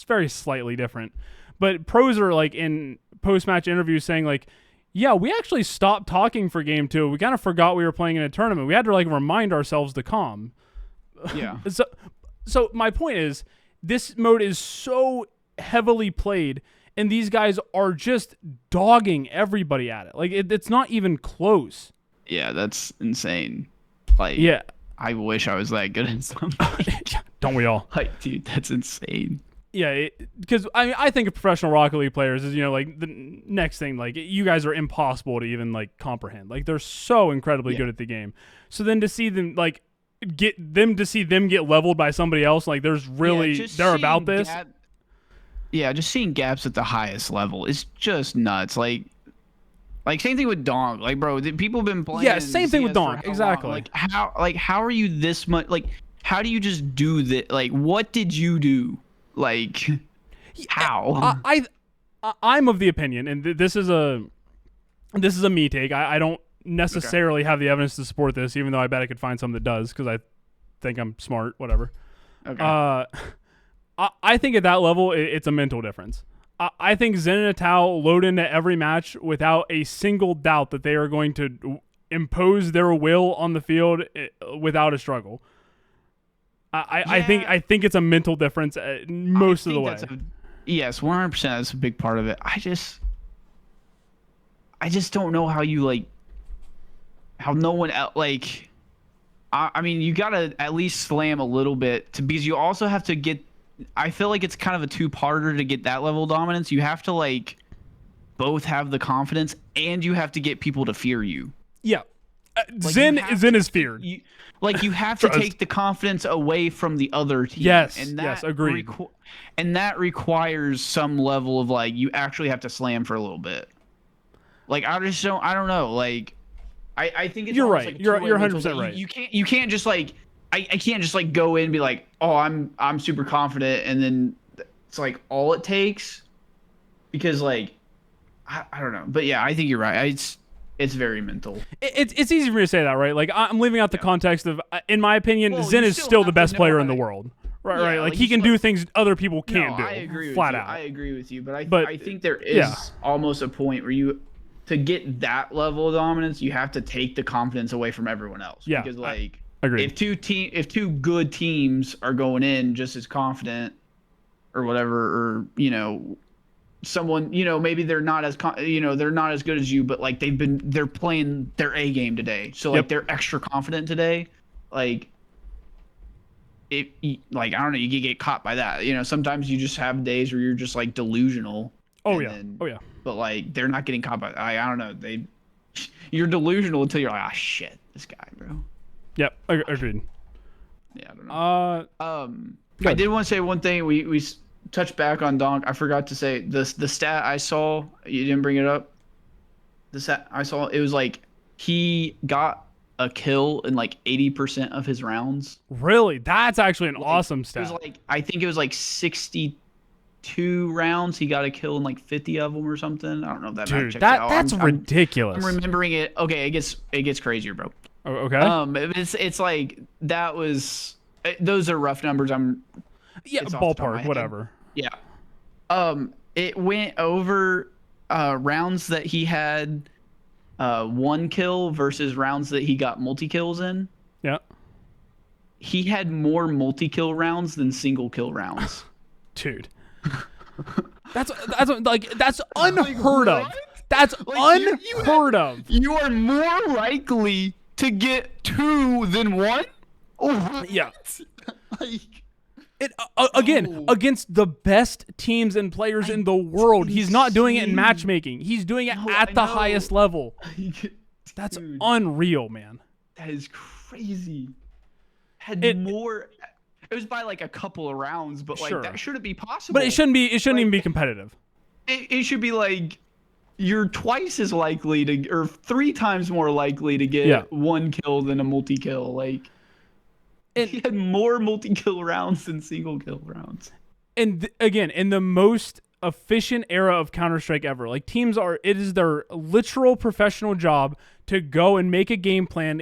very slightly different. But pros are like in post-match interviews saying like, Yeah, we actually stopped talking for game 2. We kind of forgot we were playing in a tournament. We had to like remind ourselves to calm. Yeah. So my point is, this mode is so heavily played, and these guys are just dogging everybody at it. Like it's not even close. Yeah, that's insane. Like, Yeah. I wish I was that good at something. Don't we all? Like, dude, that's insane. Yeah, because I think of professional Rocket League players as, like the next thing. Like, you guys are impossible to even like comprehend. Like, they're so incredibly good at the game. So then to see them like get leveled by somebody else, like there's really they're about this. Just seeing gaps at the highest level is just nuts. Like same thing with Donk. Like, bro, people have been playing. Yeah, same thing with Donk. Exactly. Long? How are you this much? Like, how do you just do that? Like, what did you do? Like, how? I'm of the opinion, and this is a me take. I don't necessarily have the evidence to support this, even though I bet I could find some that does, because I think I'm smart. Whatever. Okay. I think at that level, it's a mental difference. I think Zen and Atao load into every match without a single doubt that they are going to impose their will on the field without a struggle. I think it's a mental difference most of the way. Yes, 100%. That's a big part of it. I just don't know how no one else, like. I mean, you gotta at least slam a little bit because you also have to get. I feel like it's kind of a two-parter to get that level of dominance. You have to like both have the confidence, and you have to get people to fear you. Yeah, Zen is feared. You have to take the confidence away from the other team. Yes, and that yes, agreed. And that requires some level of like you actually have to slam for a little bit. Like I don't know. Like I think it's you're right. Like you're 100% right. You can't just like I can't just like go in and be like, oh, I'm super confident, and then it's like all it takes, because like I don't know, but yeah, I think you're right. It's very mental. It's easy for me to say that, right? Like I'm leaving out the context of, in my opinion, Zen is still the best player in the world, right? Yeah, right. Like he can do things other people can't do. I agree with flat you. out. I agree with you, but I think there is almost a point where to get that level of dominance, you have to take the confidence away from everyone else. Yeah, because like. Agreed. If two good teams are going in just as confident or whatever, or someone maybe they're not as they're not as good as you, but like they're playing their A game today, so like they're extra confident today, like I don't know, you can get caught by that. Sometimes you just have days where you're just like delusional. Oh yeah. But like they're not getting caught by. I don't know. You're delusional until you're like, ah, shit, this guy, bro. Yep, agreed. Yeah, I don't know. Good. I did want to say one thing. We touched back on Donk. I forgot to say the stat I saw. You didn't bring it up. The stat I saw, it was like he got a kill in like 80% of his rounds. Really? That's actually an awesome stat. It was like, I think it was like 62 rounds. He got a kill in like 50 of them or something. I don't know if that Dude, that's ridiculous. I'm remembering it. Okay, it gets crazier, bro. Oh, okay. It's like that was. Those are rough numbers. Ballpark, whatever. Yeah. It went over rounds that he had one kill versus rounds that he got multi-kills in. Yeah. He had more multi-kill rounds than single kill rounds. Dude. That's unheard of. That's unheard of. You are more likely to get 2 than 1? Oh, yeah. Like, again, against the best teams and players in the world. He's not doing it in matchmaking. He's doing it at the highest level. That's unreal, man. That is crazy. More. It was by like a couple of rounds, but like that shouldn't be possible. But it shouldn't be. It shouldn't even be competitive. It should be like you're twice as likely to, or 3 times more likely to get one kill than a multi-kill. Like, he had more multi-kill rounds than single-kill rounds. And again, in the most efficient era of Counter-Strike ever, like it is their literal professional job to go and make a game plan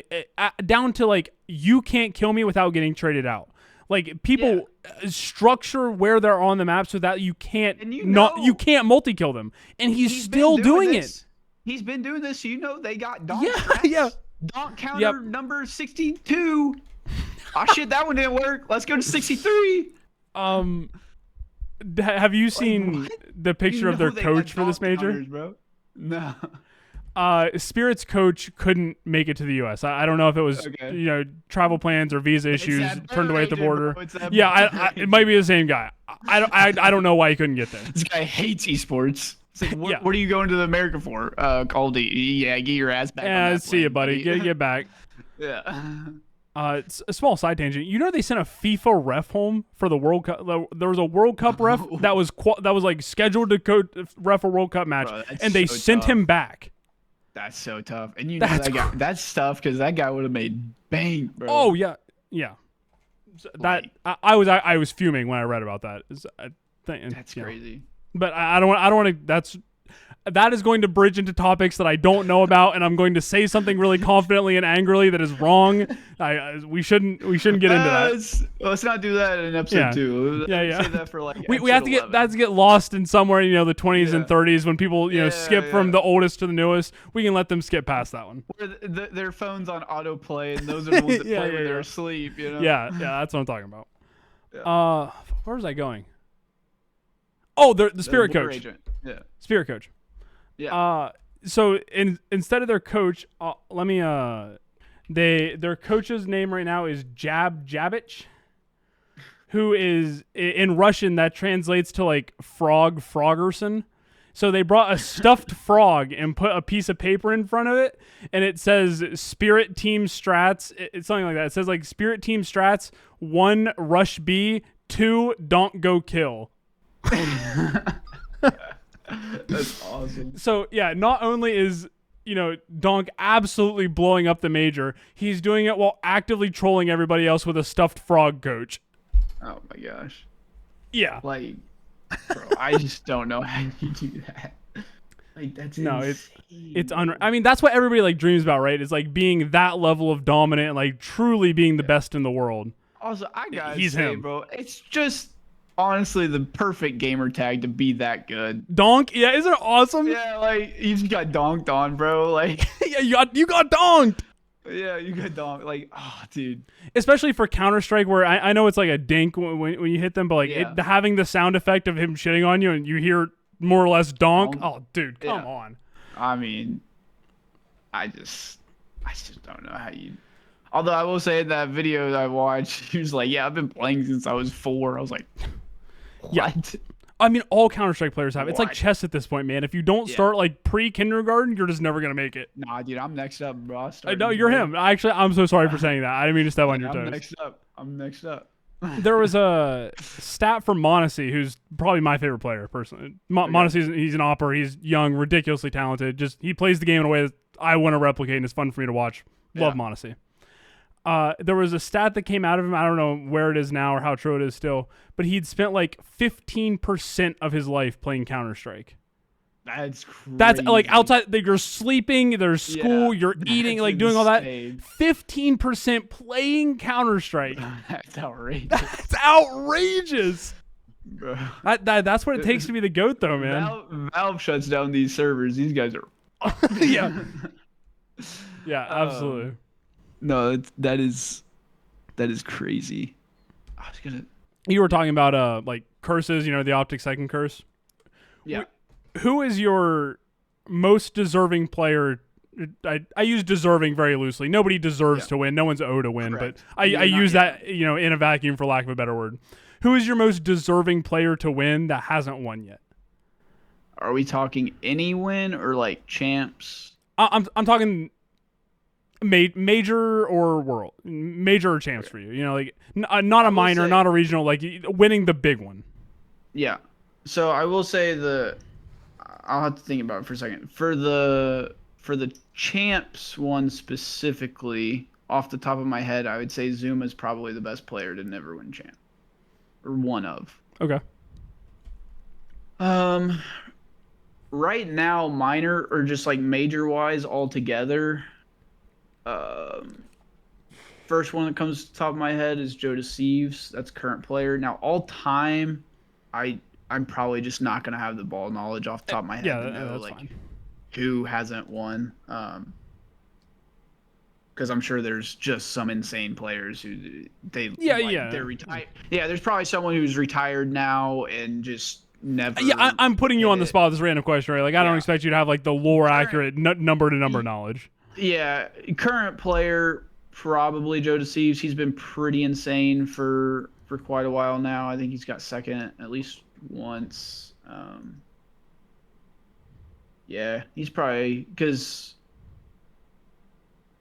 down to like, you can't kill me without getting traded out. Like, people structure where they're on the map so that you can't you can't multi-kill them, and he's still doing it. He's been doing this. So they got donk Yeah, strats. yeah. Donk Yep. counter number 62. Oh shit, that one didn't work. Let's go to 63. Um, have you seen what? the picture of their They got coach for this donk major? counters, bro. No. Spirit's coach couldn't make it to the U.S. I don't know if it was Okay. travel plans or visa issues that turned away at the agent, border. bro. It's that Yeah, agent. it might be the same guy. I don't know why he couldn't get there. This guy hates esports. It's like, Yeah. what are you going to America for? Call of Duty. Yeah, get your ass back. Yeah, on that see you, plane, buddy. Get back. Yeah. It's a small side tangent. You know they sent a FIFA ref home for the World Cup. There was a World Cup ref that was like scheduled to ref a World Cup match, Bro, that's and they so sent tough. him back. That's so tough. And That's that guy, that's tough because that guy would have made bank, bro. Oh yeah, yeah. So I was fuming when I read about that. That's crazy. But I don't want to. That is going to bridge into topics that I don't know about, and I'm going to say something really confidently and angrily that is wrong. We shouldn't get into that. Let's not do that in episode 2. Yeah. Save that for like we have to get lost in somewhere, the 20s and 30s when people skip from the oldest to the newest. We can let them skip past that one. Where their phones on autoplay, and those are the ones that play when they're asleep. Yeah, that's what I'm talking about. Yeah. Where was I going? Oh, the Spirit coach. Agent. Yeah. Spirit coach. Yeah. So instead of their coach, their coach's name right now is Jabich, who is in Russian that translates to like Frogerson. So they brought a stuffed frog and put a piece of paper in front of it, and it says Spirit Team Strats. It's something like that. It says like Spirit Team Strats 1 Rush B 2 Don't Go Kill. That's awesome. So yeah, not only is Donk absolutely blowing up the major, he's doing it while actively trolling everybody else with a stuffed frog coach. Oh my gosh. Yeah. Like, bro, I just don't know how you do that. Like, that's insane. It's I mean, that's what everybody like dreams about, right? It's like being that level of dominant and like truly being the best in the world. Also, I gotta He's say, him. bro, it's just honestly the perfect gamer tag to be that good. Donk, yeah, isn't it awesome? Yeah, like you just got donked on, bro. Like, yeah, you got donked. Yeah, you got donked. Like, oh, dude. Especially for Counter-Strike, where I know it's like a dink when you hit them, but like having the sound effect of him shitting on you and you hear more or less donk. Oh, dude, come on. I mean, I just don't know how you. Although I will say in that video that I watched, he was like, "Yeah, I've been playing since I was 4." I was like, "What?" Yeah. I mean, all Counter-Strike players have. It's like chess at this point, man. If you don't start like pre-kindergarten, you're just never gonna make it. Nah, dude, I'm next up, bro. No, you're him. Actually, I'm so sorry for saying that. I didn't mean to step on your toes. I'm next up. There was a stat from Monacy, who's probably my favorite player personally. Monacy, he's an opper. He's young, ridiculously talented. Just he plays the game in a way that I want to replicate, and it's fun for me to watch. Love Monacy. There was a stat that came out of him. I don't know where it is now or how true it is still, but he'd spent like 15% of his life playing Counter-Strike. That's crazy. That's like outside. Like, you're sleeping. There's school. You're eating. Like doing all that. 15% playing Counter-Strike. That's outrageous. That's outrageous. Bro. That's what it takes to be the GOAT, though, man. Valve shuts down these servers. These guys are. Yeah. Yeah, absolutely. No, that is crazy. I was gonna. You were talking about like curses. The Optic Second curse. Yeah. Who is your most deserving player? I use deserving very loosely. Nobody deserves to win. No one's owed to win. Correct. But I use that in a vacuum for lack of a better word. Who is your most deserving player to win that hasn't won yet? Are we talking any win or like champs? I'm talking major or world, major or champs for you. Like not a minor, not a regional, like winning the big one. Yeah. So I will say I'll have to think about it for a second. For the champs one specifically, off the top of my head, I would say Zuma is probably the best player to never win champ, or one of. Okay. Right now, minor or just like major wise altogether. First one that comes to the top of my head is Joe Deceives. That's current player. Now, all time, I'm probably just not gonna have the ball knowledge off the top of my head. Yeah, that's fine. who hasn't won. Because I'm sure there's just some insane players who they're retired. Yeah, there's probably someone who's retired now and just never. Yeah, I'm putting you on the it. spot with this random question, right? Like, I don't expect you to have like the lore accurate number to number knowledge. Yeah, current player probably Joe Deceives. He's been pretty insane for quite a while now. I think he's got second at least once. Yeah, he's probably because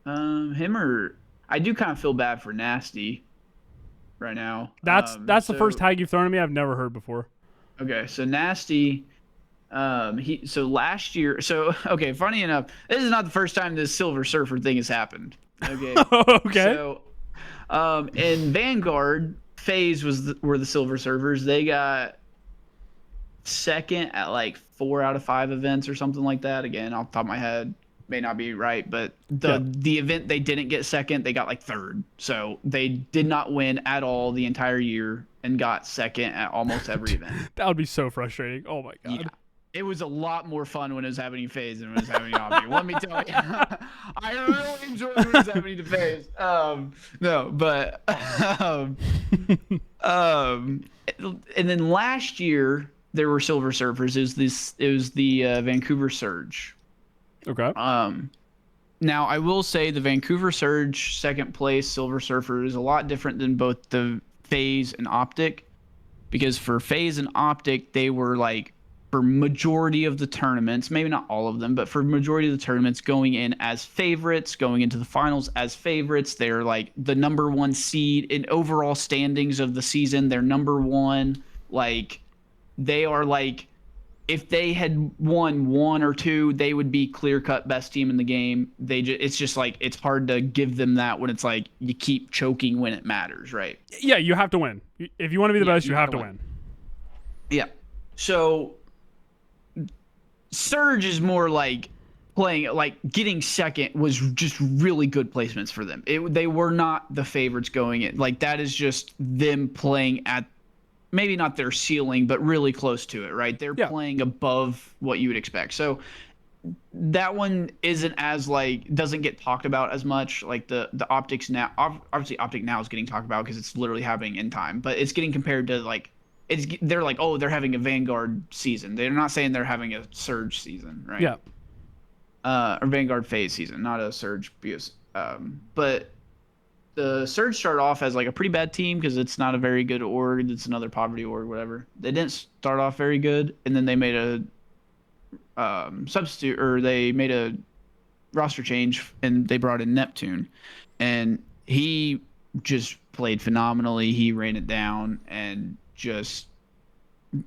him or I do kind of feel bad for Nasty right now. That's the first tag you've thrown at me I've never heard before. Okay, so Nasty. Last year. So okay, funny enough, this is not the first time this Silver Surfer thing has happened. Okay. Okay. So, in Vanguard, FaZe were the Silver Surfers. They got second at like 4 out of 5 events or something like that. Again, off the top of my head, may not be right, but the event they didn't get second, they got like third. So they did not win at all the entire year and got second at almost every event. That would be so frustrating. Oh my god. Yeah. It was a lot more fun when it was happening FaZe than when it was happening Obby. Let me tell you. I really enjoyed when it was happening to FaZe. And then last year there were Silver Surfers. It was the Vancouver Surge. Okay. Now I will say the Vancouver Surge second place Silver Surfer is a lot different than both the FaZe and Optic, because for FaZe and Optic they were like, for majority of the tournaments, maybe not all of them, but for majority of the tournaments, going in as favorites, going into the finals as favorites. They're like the number 1 seed in overall standings of the season. They're number 1. Like, they are like, if they had won 1 or 2, they would be clear-cut best team in the game. It's just like, it's hard to give them that when it's like you keep choking when it matters, right? Yeah, you have to win. If you want to be the best, you have to win. Yeah. So Surge is more like playing, like getting second was just really good placements for them. They were not the favorites going in. Like, that is just them playing at maybe not their ceiling, but really close to it, right? They're playing above what you would expect. So that one isn't as like, doesn't get talked about as much. Like the Optics now, obviously Optic now is getting talked about because it's literally happening in time, but it's getting compared to like, they're like, oh, they're having a Vanguard season. They're not saying they're having a Surge season, right? Yeah. Or Vanguard FaZe season, not a Surge. But the Surge started off as like a pretty bad team because it's not a very good org. It's another poverty org, whatever. They didn't start off very good, and then they made a substitute, or they made a roster change, and they brought in Neptune, and he just played phenomenally. He ran it down and just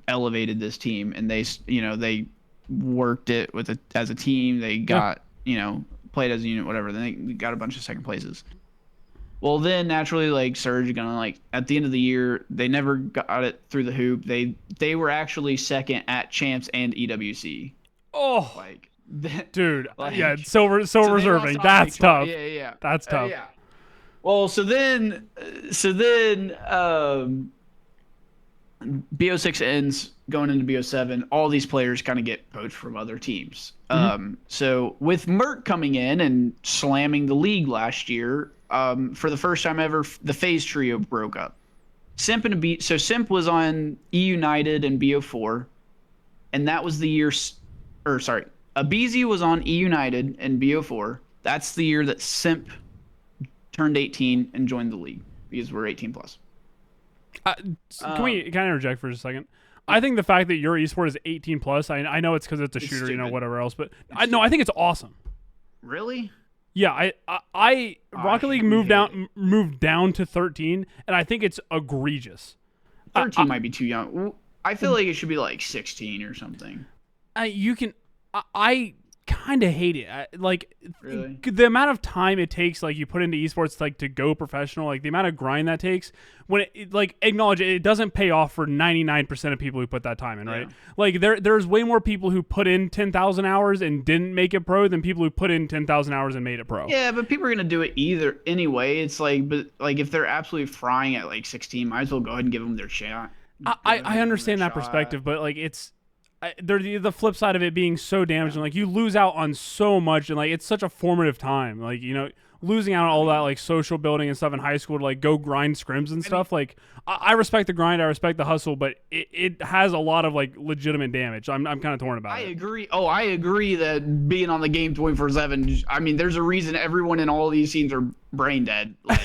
elevated this team, and they worked it as a team. They got played as a unit, whatever. Then they got a bunch of second places. Well, then naturally, like, Surge gonna, like, at the end of the year, they never got it through the hoop. They were actually second at Champs and EWC. Oh, like, dude, like, yeah, silver reserving. That's tough. Yeah. That's tough. Yeah. Well, so then BO6 ends, going into BO7, all these players kind of get poached from other teams. So with Merc coming in and slamming the league last year, for the first time ever, the FaZe trio broke up. Simp was on E United and BO4, and that was the year. Abizi was on E United and BO4. That's the year that Simp turned 18 and joined the league, because we're 18 plus. Can I interject for just a second? I think the fact that your esport is 18 plus, I know it's because it's a shooter, stupid. Whatever else, but I think it's awesome. Really? Yeah, Rocket League moved down to 13, and I think it's egregious. 13 might be too young. I feel like it should be like 16 or something. I kind of hate it. Really? The amount of time it takes, like, you put into esports, like, to go professional, like the amount of grind that takes, when acknowledge it doesn't pay off for 99% of people who put that time in, right? Like, there's way more people who put in 10,000 hours and didn't make it pro than people who put in 10,000 hours and made it pro. Yeah, but people are gonna do it either anyway. It's like, but like, if they're absolutely frying at like 16, might as well go ahead and give them their shot. I understand that perspective, but like, it's they're the flip side of it being so damaging. Like you lose out on so much, and like it's such a formative time. Like losing out on all that like social building and stuff in high school to like go grind scrims and stuff. Like I respect the grind, I respect the hustle, but it has a lot of like legitimate damage. I'm kind of torn about it. I agree. Oh, I agree that being on the game 24/7. I mean, there's a reason everyone in all these scenes are brain dead. Like,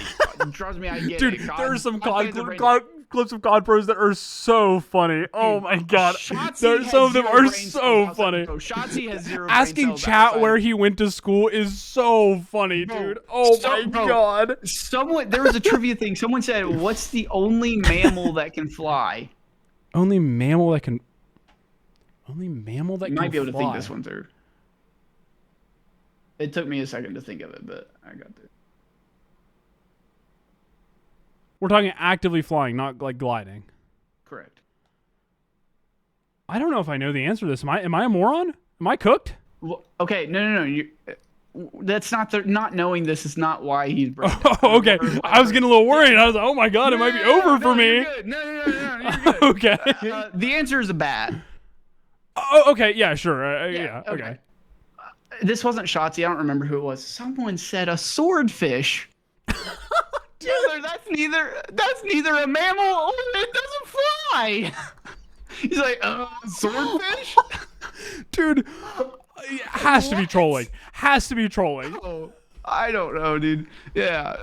trust me, I get Dude, it. there are some clips of COD pros that are so funny. Oh my god, some of them are so funny. Shotzi has zero. Asking chat where he went to school is so funny, dude. Oh my god. There was a trivia thing. Someone said, "What's the only mammal that can fly?" Only mammal that can. Only mammal that can fly. You might be able to think this one through. It took me a second to think of it, but I got there. We're talking actively flying, not like gliding. Correct. I don't know if I know the answer to this. Am I a moron? Am I cooked? Well, okay, no. That's not not knowing this is not why he's broke. Oh, okay. I was getting a little worried. I was like, oh my god, it might be over for me. You're good. No, you're good. Okay. The answer is a bat. Oh, okay. Yeah, sure. Yeah. Okay. This wasn't Shotzi. I don't remember who it was. Someone said a swordfish. Taylor, that's neither a mammal or it doesn't fly. He's like, swordfish? Dude, it has to be trolling. Has to be trolling. Oh, I don't know, dude. Yeah,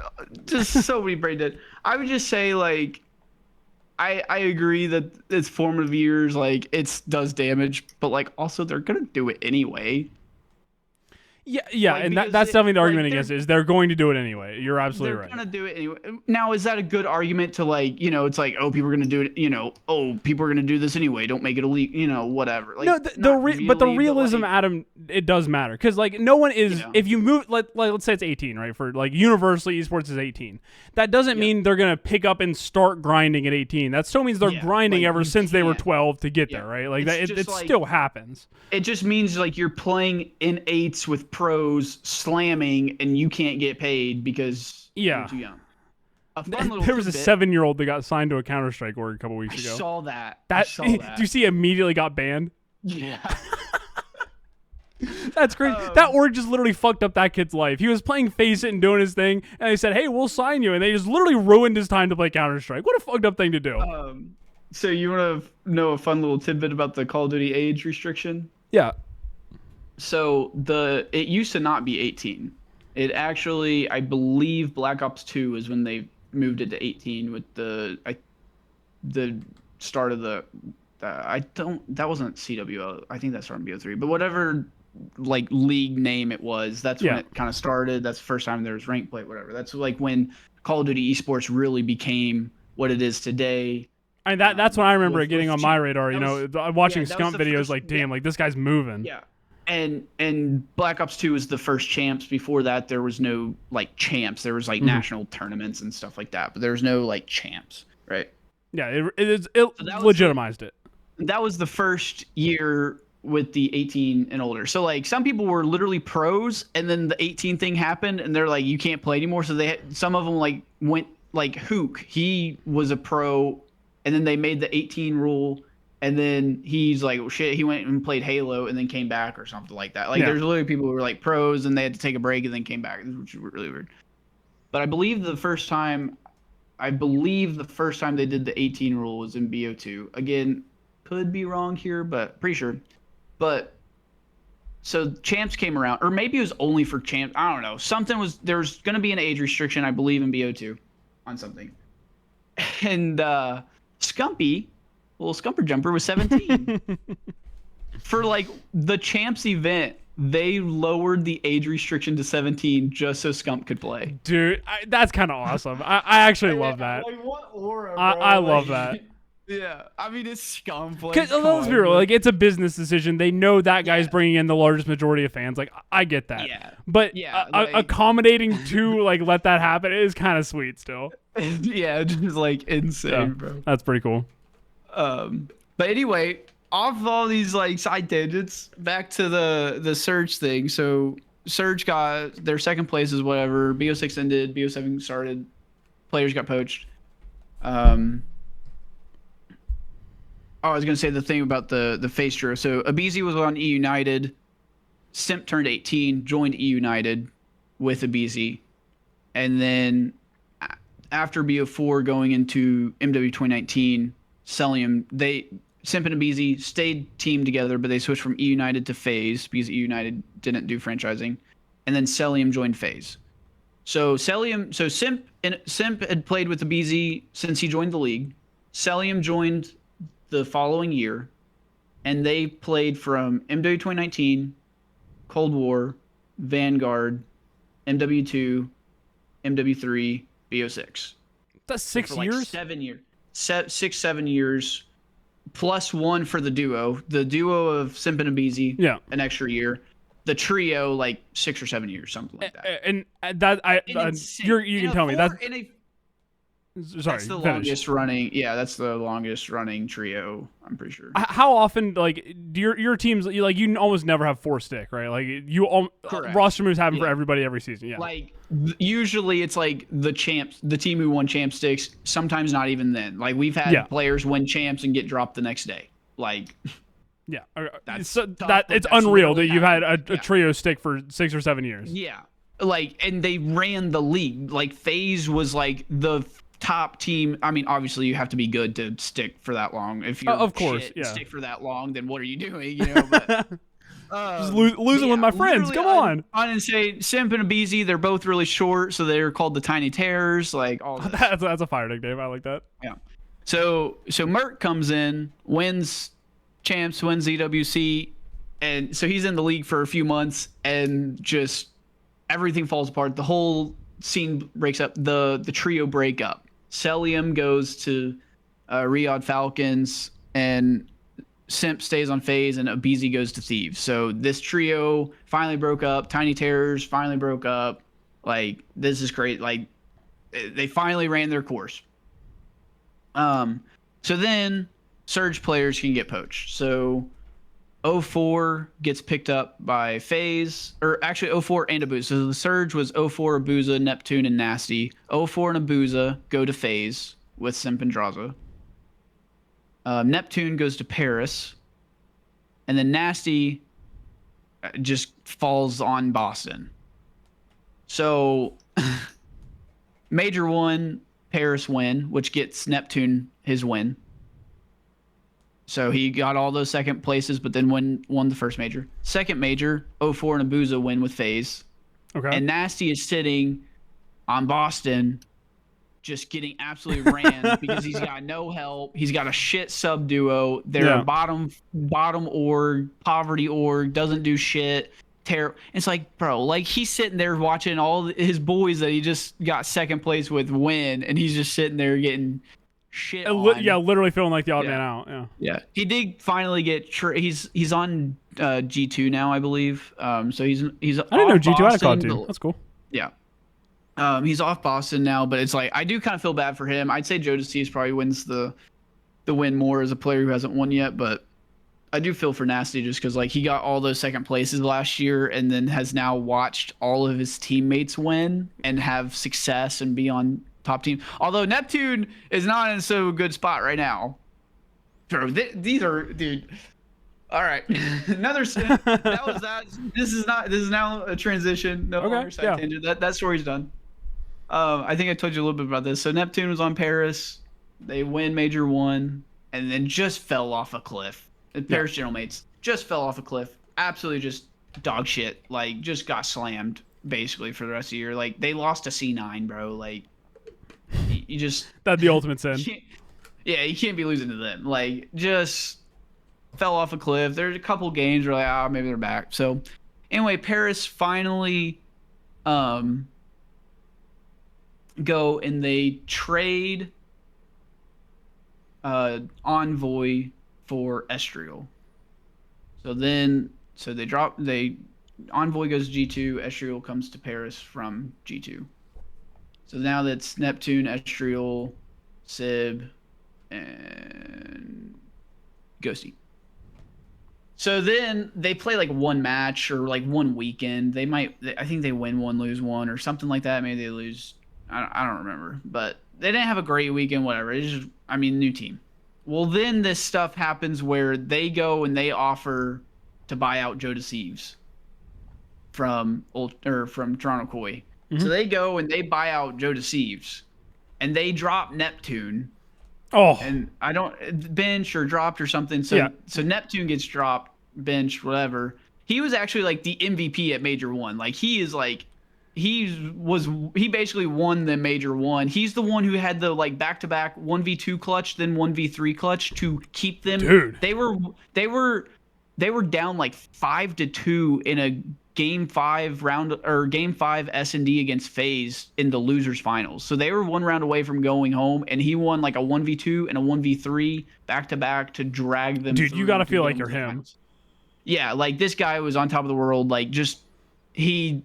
just so many brain dead. I would just say, like, I agree that it's formative years, like, it does damage, but, like, also they're going to do it anyway. Yeah, like, and that's definitely the argument against it, is they're going to do it anyway. You're absolutely right. They're going to do it anyway. Now, is that a good argument to, like, it's like, oh, people are going to do it, people are going to do this anyway. Don't make it illegal, whatever. Like, no, but the realism, like, Adam, it does matter. Because, like, no one is, if you move, let's say it's 18, right? For, like, universally, esports is 18. That doesn't mean they're going to pick up and start grinding at 18. That still means they're grinding ever since they were 12 to get there, right? Like, it still happens. It just means, like, you're playing in 8s with pros slamming and you can't get paid because you're too young. There was a 7-year-old that got signed to a Counter-Strike org a couple weeks ago. I saw that. Do you see immediately got banned? Yeah. That's crazy. That org just literally fucked up that kid's life. He was playing Face It and doing his thing, and they said, hey, we'll sign you. And they just literally ruined his time to play Counter-Strike. What a fucked up thing to do. So you want to know a fun little tidbit about the Call of Duty age restriction? Yeah. So it used to not be 18. It actually, I believe Black Ops 2 is when they moved it to 18 with the start of that wasn't CWO. I think that started in BO3, but whatever like league name it was, that's when it kind of started. That's the first time there was rank play, whatever. That's like when Call of Duty esports really became what it is today. And that's when I remember it getting on my radar, watching Scump videos like, damn, like this guy's moving. Yeah. And Black Ops 2 was the first champs. Before that, there was no like champs. There was like national tournaments and stuff like that, but there was no like champs, right? Yeah, it legitimized it. That was the first year with the 18 and older. So like some people were literally pros, and then the 18 thing happened, and they're like, you can't play anymore. So some of them like went like Hook. He was a pro, and then they made the 18 rule. And then he's like, well, shit, he went and played Halo and then came back or something like that. Like, there's literally people who were like pros and they had to take a break and then came back, which is really weird. But I believe the first time they did the 18 rule was in BO2. Again, could be wrong here, but pretty sure. But so champs came around, or maybe it was only for champs. I don't know. There's going to be an age restriction, I believe, in BO2 on something. And Scumpy, little Scumper Jumper, was 17. For like the champs event, they lowered the age restriction to 17 just so Scump could play. Dude, that's kind of awesome. I actually love that. Like, what aura, bro? I love that. Yeah, I mean, it's Scump. Because let's be real, like, it's a business decision. They know that guy's bringing in the largest majority of fans. Like, I get that. Yeah. But accommodating to like let that happen is kind of sweet still. Yeah, just like insane, bro. That's pretty cool. But anyway, off of all these like side tangents, back to the Surge thing. So Surge got their second places, whatever. BO6 ended, BO7 started. Players got poached. Oh, I was gonna say the thing about the face trio. So Abizi was on E United. Simp turned 18, joined E United with Abizi, and then after BO4 going into MW 2019, Celium, Simp and Abizi stayed teamed together, but they switched from E United to FaZe because E United didn't do franchising, and then Celium joined FaZe. So Simp had played with Abizi since he joined the league. Celium joined the following year, and they played from MW 2019, Cold War, Vanguard, MW2, MW3, BO6. That's So 6 for like years. 7 years, 6, 7 years, plus one for the duo. The duo of Simp and Abizi, Yeah. an extra year. The trio, like 6 or 7 years, something like that. And that you can tell me that's sorry. That's the finish. longest running. Yeah, that's the longest running trio. I'm pretty sure. How often, like, do your teams, like, you almost never have 4-stick, right? Like, Correct. roster moves happen for Yeah. everybody every season. Yeah. Like usually it's like the champs, the team who won champ sticks. Sometimes not even then. Like we've had players win champs and get dropped the next day. Like yeah. that's So tough, that but it's that's unreal that literally you've had happened. a trio stick for 6 or 7 years. Yeah. Like, and they ran the league. Like FaZe was like the top team. I mean, obviously you have to be good to stick for that long. If you're Of course, shit, yeah. stick for that long, then what are you doing? You know, but Just losing with my friends. Come on. I didn't say Simp and Abizi. They're both really short, so they're called the Tiny Terrors. Like all this. That's a fire nickname. I like that. Yeah. So Merc comes in, wins champs, wins EWC, and so he's in the league for a few months, and just everything falls apart. The whole scene breaks up. The trio break up. Celium goes to Riyadh Falcons, and Simp stays on FaZe, and Abizi goes to Thieves. So this trio finally broke up. Tiny Terrors finally broke up. Like, this is great. Like, they finally ran their course. So then Surge players can get poached. So 04 gets picked up by FaZe, or actually 04 and Abuza. So the Surge was 04, Abuza, Neptune, and Nasty. 04 and Abuza go to FaZe with Simp and Draza. Neptune goes to Paris, and then Nasty just falls on Boston. So Major won, Paris win, which gets Neptune his win. So he got all those second places, but then won the first major. Second major, 04 and Abuza win with FaZe. Okay. And Nasty is sitting on Boston, just getting absolutely ran because he's got no help. He's got a shit sub duo. They're a bottom org, poverty org, doesn't do shit. It's like, bro, like he's sitting there watching all his boys that he just got second place with win, and he's just sitting there getting shit on. Yeah, literally feeling like the odd man out. Yeah. Yeah. He did finally get he's on G2 now, I believe. So he's I didn't know G2 had a CoD team. That's cool. Yeah. He's off Boston now, but it's like I do kind of feel bad for him. I'd say Jodeci's probably wins the win more as a player who hasn't won yet, but I do feel for Nasty just because like he got all those second places last year and then has now watched all of his teammates win and have success and be on top team. Although Neptune is not in so good spot right now. Bro, these are, dude. All right, another. That was that. This is now a transition. No longer side tangent. That story's done. I think I told you a little bit about this. So Neptune was on Paris. They win Major 1 and then just fell off a cliff. Paris General Mates just fell off a cliff. Absolutely just dog shit. Like, just got slammed, basically, for the rest of the year. Like, they lost to C9, bro. Like, you just... That's the ultimate sin. You can't be losing to them. Like, just fell off a cliff. There's a couple games where, like, maybe they're back. So, anyway, Paris finally go and they trade Envoy for Estriel. So Envoy goes to G2, Estriel comes to Paris from G2. So now that's Neptune, Estriel, Sib, and Ghosty. So then they play like one match or like one weekend. I think they win one, lose one, or something like that. Maybe they lose. I don't remember. But they didn't have a great weekend, whatever. It's just, new team. Well, then this stuff happens where they go and they offer to buy out Joe DeCeves from Toronto Koi. So they go and they buy out Joe DeCeves, and they drop Neptune. Oh, And I don't bench or dropped or something. So Yeah. so Neptune gets dropped, bench, whatever. He was actually like the MVP at Major One. Like he basically won the Major One. He's the one who had the like back-to-back 1v2 clutch, then 1v3 clutch to keep them. Dude. They were down like 5-2 in a game 5 S&D against FaZe in the losers finals. So they were one round away from going home, and he won like a 1v2 and a 1v3 back-to-back to drag them. Dude, you got to feel like you're him. Finals. Yeah, like this guy was on top of the world. Like he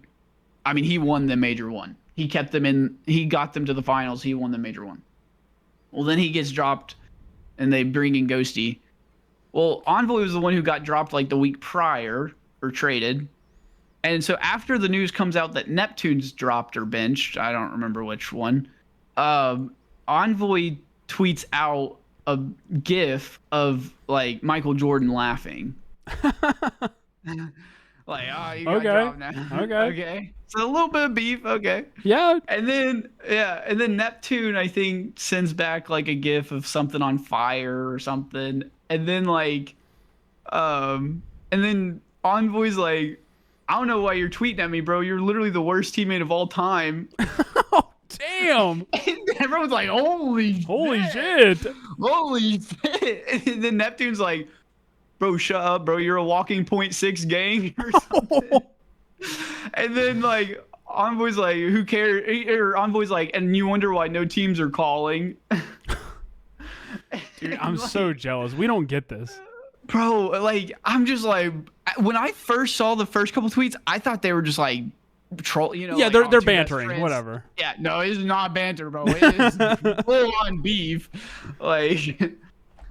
won the Major One. He got them to the finals. He won the Major One. Well, then he gets dropped, and they bring in Ghosty. Well, Envoy was the one who got dropped like the week prior or traded. And so after the news comes out that Neptune's dropped or benched, I don't remember which one, Envoy tweets out a GIF of like Michael Jordan laughing. Like, oh, you got dropped now. Okay. So a little bit of beef. Okay. Yeah. And then Neptune, I think, sends back like a GIF of something on fire or something. And then and then Envoy's like, I don't know why you're tweeting at me, bro. You're literally the worst teammate of all time. Oh, damn. And everyone's like, holy shit. Holy shit. And then Neptune's like, bro, shut up, bro. You're a walking 0.6 gang or something. And then like Envoy's like, who cares? Or Envoy's like, and you wonder why no teams are calling. Dude, I'm so jealous. We don't get this. Bro, like, I'm just like, when I first saw the first couple tweets, I thought they were just like troll, Yeah, like, they're two best bantering, friends. whatever. Yeah, no, it's not banter, bro. It is full on beef. Like,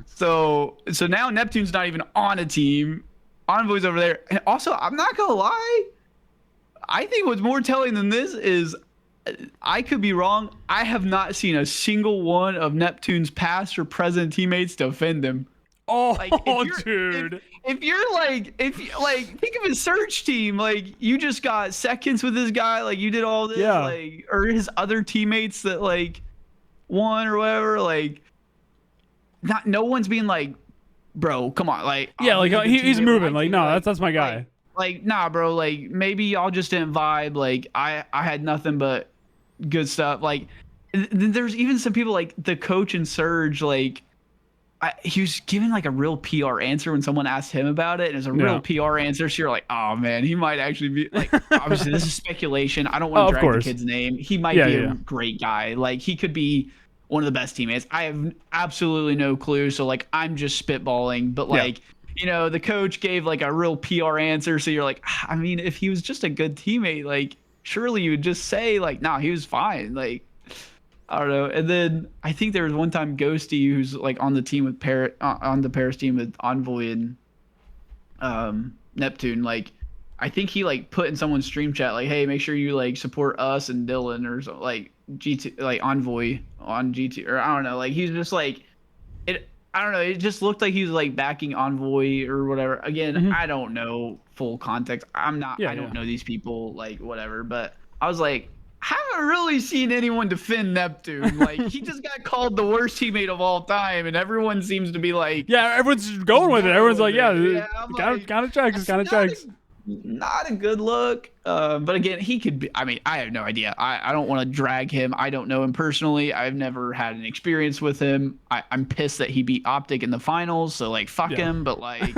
so now Neptune's not even on a team. Envoy's over there. And also, I'm not gonna lie, I think what's more telling than this is, I could be wrong, I have not seen a single one of Neptune's past or present teammates defend him. Oh, Like, dude. If you're like, think of his search team. Like, you just got seconds with this guy. Like, you did all this. Yeah. Like, or his other teammates that like won or whatever. Like, no one's being like, bro, come on. Like, Yeah, like he's moving. Like, no, like, that's my guy. Like, nah, bro. Like, maybe y'all just didn't vibe. Like, I had nothing but good stuff. Like, there's even some people like the coach and Surge. Like, he was giving like a real PR answer when someone asked him about it, and it's a real PR answer. So you're like, oh man, he might actually be like. Obviously, this is speculation. I don't want to drag the kid's name. He might be a great guy. Like, he could be one of the best teammates. I have absolutely no clue. So like, I'm just spitballing. But like, the coach gave like a real PR answer. So you're like, I mean, if he was just a good teammate, like surely you would just say like, nah, he was fine. Like, I don't know. And then I think there was one time Ghosty, who's like on the team with on the Paris team with Envoy and Neptune. Like, I think he like put in someone's stream chat like, hey, make sure you like support us and Dylan or so, like GT, like Envoy on GT, or I don't know. Like, he's just like it. I don't know. It just looked like he was like backing Envoy or whatever. Again, I don't know full context. I don't know these people, like whatever. But I was like, haven't really seen anyone defend Neptune. Like, he just got called the worst teammate of all time, and everyone seems to be like, yeah, everyone's just going with it. Everyone's like, kind of checks. Not a good look. But again, he could be. I mean, I have no idea. I don't want to drag him. I don't know him personally. I've never had an experience with him. I'm pissed that he beat Optic in the finals. So like, fuck him. But like,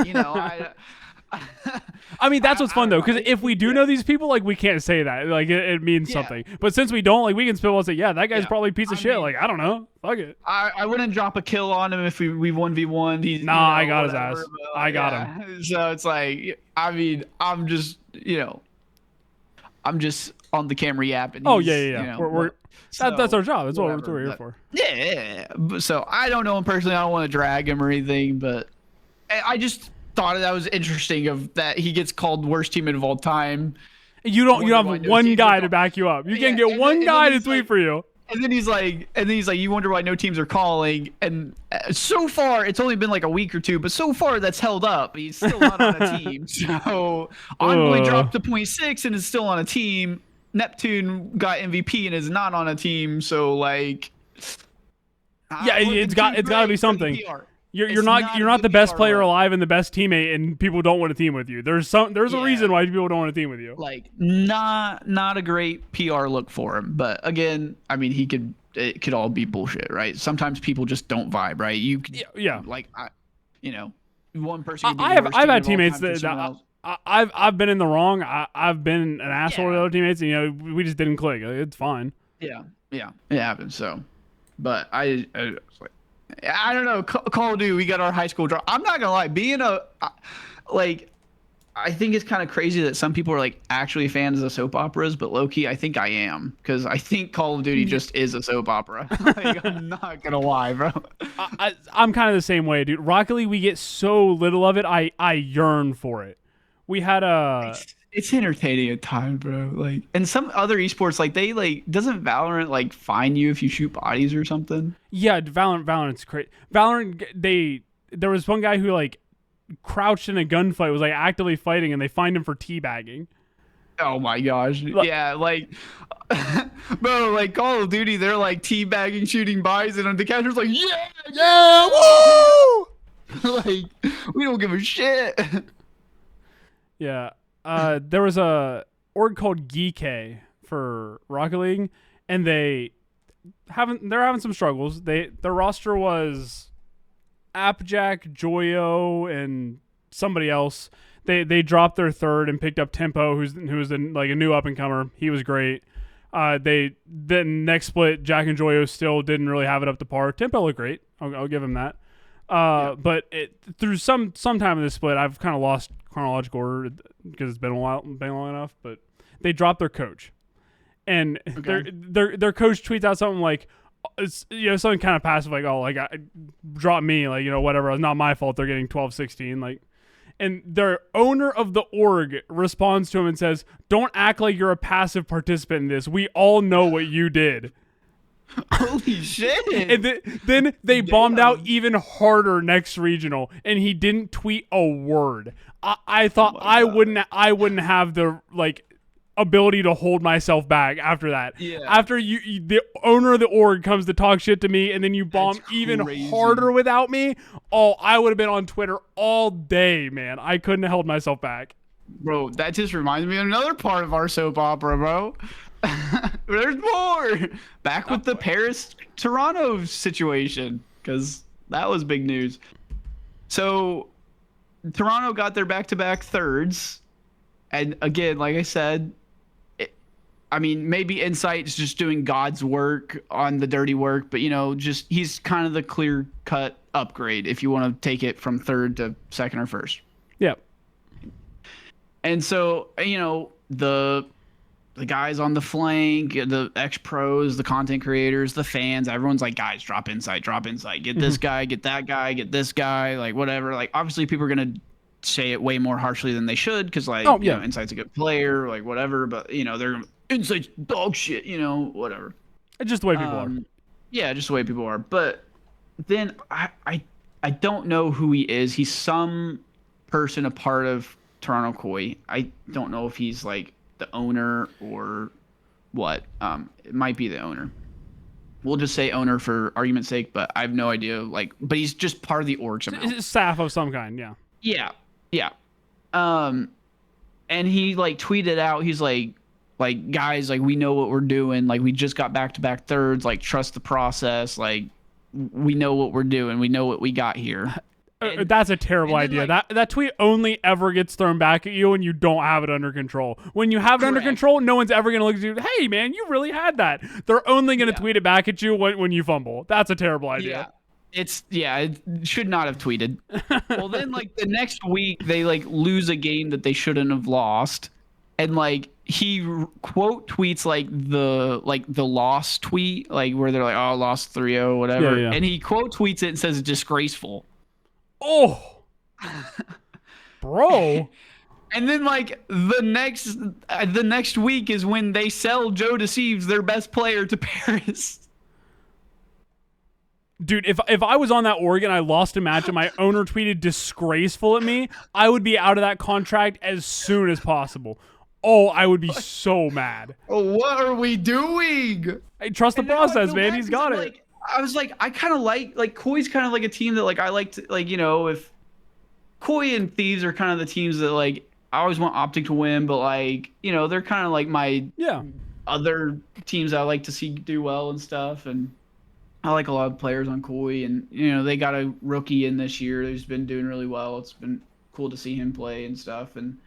I mean, that's what's fun though, because if we do know these people, like, we can't say that, like, it means something. But since we don't, like, we can spitball and say, yeah, that guy's probably a piece of shit. Like, I don't know, fuck it. I wouldn't drop a kill on him if we 1v1. I got his ass. I got him. So it's like, I mean, I'm just on the camera yapping. Oh yeah. That's our job. That's what we're here for. Yeah. So I don't know him personally. I don't want to drag him or anything, but I just thought that was interesting of that he gets called worst teammate of all time. You have one guy to back you up. You can't get one guy to tweet for you. and then he's like, you wonder why no teams are calling. And so far, it's only been like a week or two, but so far that's held up. He's still not on a team. So Envoy dropped to .6 and is still on a team. Neptune got MVP and is not on a team. So like, yeah, it's got to be something. You're not the best player alive and the best teammate, and people don't want a team with you. There's a reason why people don't want a team with you. Like not a great PR look for him. But again, I mean, it could all be bullshit, right? Sometimes people just don't vibe, right? You could, like one person. I've had teammates that I've been in the wrong. I've been an asshole to other teammates, and we just didn't click. It's fine. Yeah, it happens. So, but I was like, I don't know. Call of Duty, we got our high school drop. I'm not gonna lie, I think it's kind of crazy that some people are like actually fans of soap operas, but low key, I think I am, because I think Call of Duty just is a soap opera. Like, I'm not gonna lie, bro. I'm kind of the same way, dude. Rocket League, we get so little of it. I yearn for it. We had It's entertaining at times, bro. Like, and some other esports, like doesn't Valorant like fine you if you shoot bodies or something? Yeah, Valorant's crazy. There was one guy who like crouched in a gunfight, was like actively fighting, and they fined him for teabagging. Oh my gosh. Yeah, like bro, like Call of Duty, they're like teabagging, shooting bodies, and the catcher's like, yeah, woo! Like, we don't give a shit. Yeah. There was a org called Geek for Rocket League, and they're having some struggles. Their roster was Appjack, Joyo, and somebody else. They dropped their third and picked up Tempo, who was like a new up and comer. He was great. The next split, Jack and Joyo still didn't really have it up to par. Tempo looked great. I'll give him that. But through some time in this split, I've kind of lost chronological order because it's been long enough. But they dropped their coach, and their coach tweets out something like, something kind of passive, like, oh, like, drop me, like, whatever. It's not my fault they're getting 12-16, like. And their owner of the org responds to him and says, "Don't act like you're a passive participant in this. We all know what you did." Holy shit! And then they bombed out even harder next regional, and he didn't tweet a word. I thought I wouldn't have the ability to hold myself back after that. Yeah. After the owner of the org comes to talk shit to me, and then you bomb even harder without me. Oh, I would have been on Twitter all day, man. I couldn't have held myself back. Bro, that just reminds me of another part of our soap opera, bro. There's more. Back with the Paris-Toronto situation, because that was big news. So Toronto got their back-to-back thirds. And again, like I said, maybe Insight's just doing God's work on the dirty work, but just he's kind of the clear-cut upgrade if you want to take it from third to second or first. Yep. And so, the guys on the flank, the ex-pros, the content creators, the fans, everyone's like, guys, drop Insight. Get this guy, get that guy, get this guy, like whatever. Like, obviously people are going to say it way more harshly than they should, because Insight's a good player, like whatever, but they're Insight's dog shit, whatever. It's just the way people are. Yeah, just the way people are. But then I don't know who he is. He's some person, a part of Toronto Koi. I don't know if he's like the owner or what. It might be the owner. We'll just say owner for argument's sake, but I have no idea. But he's just part of the org somehow. It's staff of some kind, yeah. Yeah. And he tweeted out, he's like guys, we know what we're doing. We just got back-to-back thirds. Trust the process. We know what we're doing. We know what we got here. That's a terrible idea. That tweet only ever gets thrown back at you when you don't have it under control. When you have it under control, no one's ever going to look at you, hey, man, you really had that. They're only going to tweet it back at you when you fumble. That's a terrible idea. Yeah. It should not have tweeted. Well, then the next week they lose a game that they shouldn't have lost, and he quote tweets the loss tweet, where they're like, oh, lost 3-0, whatever, and he quote tweets it and says disgraceful. Oh, bro. And then like the next week is when they sell Joe Deceives, their best player, to Paris. Dude, if I was on that Oregon, I lost a match and my owner tweeted disgraceful at me, I would be out of that contract as soon as possible. Oh, I would be so mad. Oh, what are we doing? Hey, trust the process, man. He's got it. Like, I was like, I kind of like Koi's kind of like a team that like I like to like, you know, if Koi and Thieves are kind of the teams that like I always want Optic to win, but like, you know, they're kind of like my other teams I like to see do well and stuff. And I like a lot of players on Koi, and you know, they got a rookie in this year who's been doing really well. It's been cool to see him play and stuff. And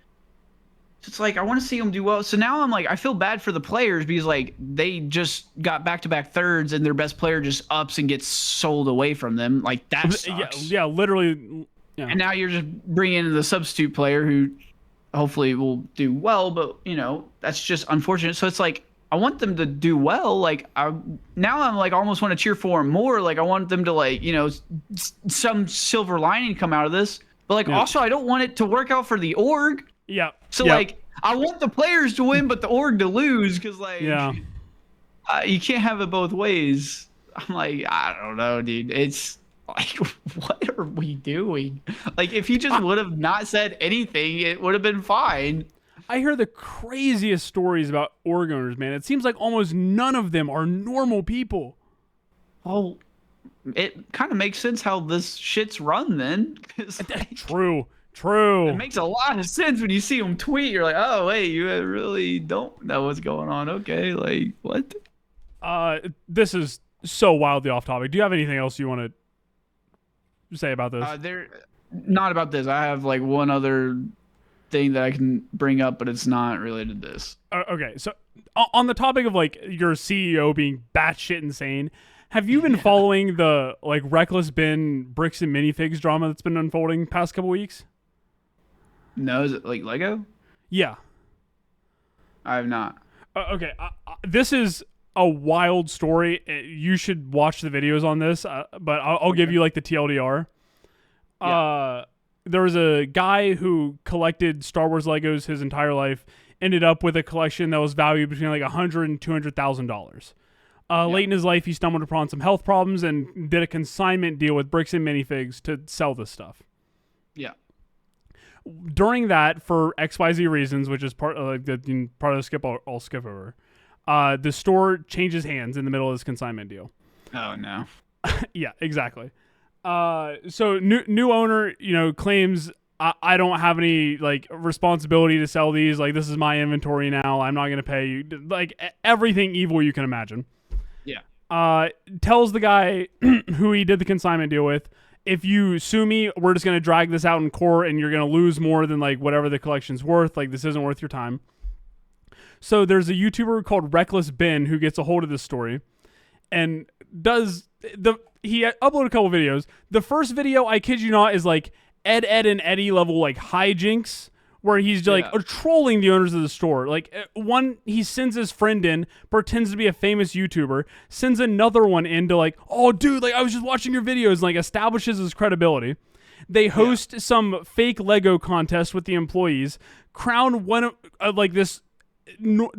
it's like I want to see them do well. So now I'm like I feel bad for the players because like they just got back-to-back thirds and their best player just ups and gets sold away from them. Like that sucks. Yeah, literally. Yeah. And now you're just bringing in the substitute player who hopefully will do well, but you know that's just unfortunate. So it's like I want them to do well. Like I'm like almost want to cheer for them more. Like I want them to like you know some silver lining come out of this. But like also I don't want it to work out for the org. Yeah. So like I want the players to win, but the org to lose because like you can't have it both ways. I'm like I don't know, dude. It's like what are we doing? Like if he just would have not said anything, it would have been fine. I hear the craziest stories about org owners, man. It seems like almost none of them are normal people. Well, it kind of makes sense how this shit's run then. Like, True. It makes a lot of sense when you see them tweet. You're like, oh, wait, you really don't know what's going on. Okay, like, what? This is so wildly off topic. Do you have anything else you want to say about this? Not about this. I have, like, one other thing that I can bring up, but it's not related to this. Okay, so on the topic of, like, your CEO being batshit insane, have you been following the, like, Reckless Bin bricks and minifigs drama that's been unfolding past couple weeks? No, is it like Lego? Yeah. I have not. Okay, this is a wild story. You should watch the videos on this, but I'll give you like the TLDR. There was a guy who collected Star Wars Legos his entire life, ended up with a collection that was valued between like $100,000 and $200,000. Late in his life, he stumbled upon some health problems and did a consignment deal with bricks and minifigs to sell this stuff. Yeah. During that, for XYZ reasons, which is part of the skip, I'll skip over. The store changes hands in the middle of this consignment deal. Oh no. Yeah, exactly. So new owner, you know, claims I don't have any like responsibility to sell these. Like this is my inventory now. I'm not gonna pay you. Like everything evil you can imagine. Yeah. Tells the guy who he did the consignment deal with, if you sue me, we're just going to drag this out in court and you're going to lose more than like whatever the collection's worth. Like this isn't worth your time. So there's a YouTuber called Reckless Bin who gets a hold of this story and he uploaded a couple videos. The first video, I kid you not, is like Ed, and Eddie level like hijinks where he's like trolling the owners of the store. Like one, he sends his friend in, pretends to be a famous YouTuber, sends another one in to like, oh dude, like I was just watching your videos, and like establishes his credibility. They host some fake Lego contest with the employees, crown one like this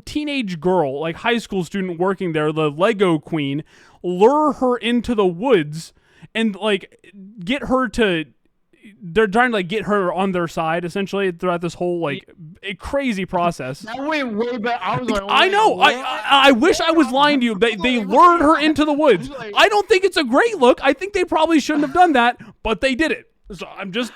teenage girl, like high school student working there, the Lego queen, lure her into the woods and like get her to, they're trying to like get her on their side essentially throughout this whole like a crazy process. That went way back. I was like, I know. What? I wish I was lying to you. They lured her into the woods. I don't think it's a great look. I think they probably shouldn't have done that, but they did it. So I'm just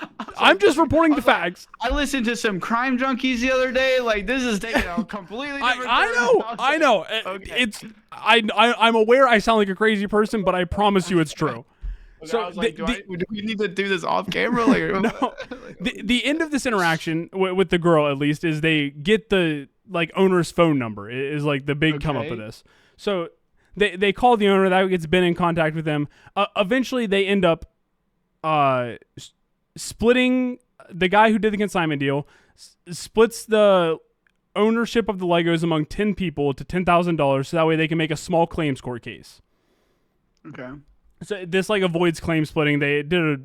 reporting the facts. I listened to some crime junkies the other day. Like this is taking a completely different. I know. Okay. I'm aware I sound like a crazy person, but I promise you it's true. So I was like, do we need to do this off camera? Like, no. The end of this interaction with the girl, at least, is they get the like owner's phone number. Is like the big come up of this. So they call the owner. That gets Ben in contact with them. Eventually, they end up splitting. The guy who did the consignment deal splits the ownership of the Legos among 10 people to $10,000, so that way they can make a small claims court case. Okay. So this like avoids claim splitting. They did a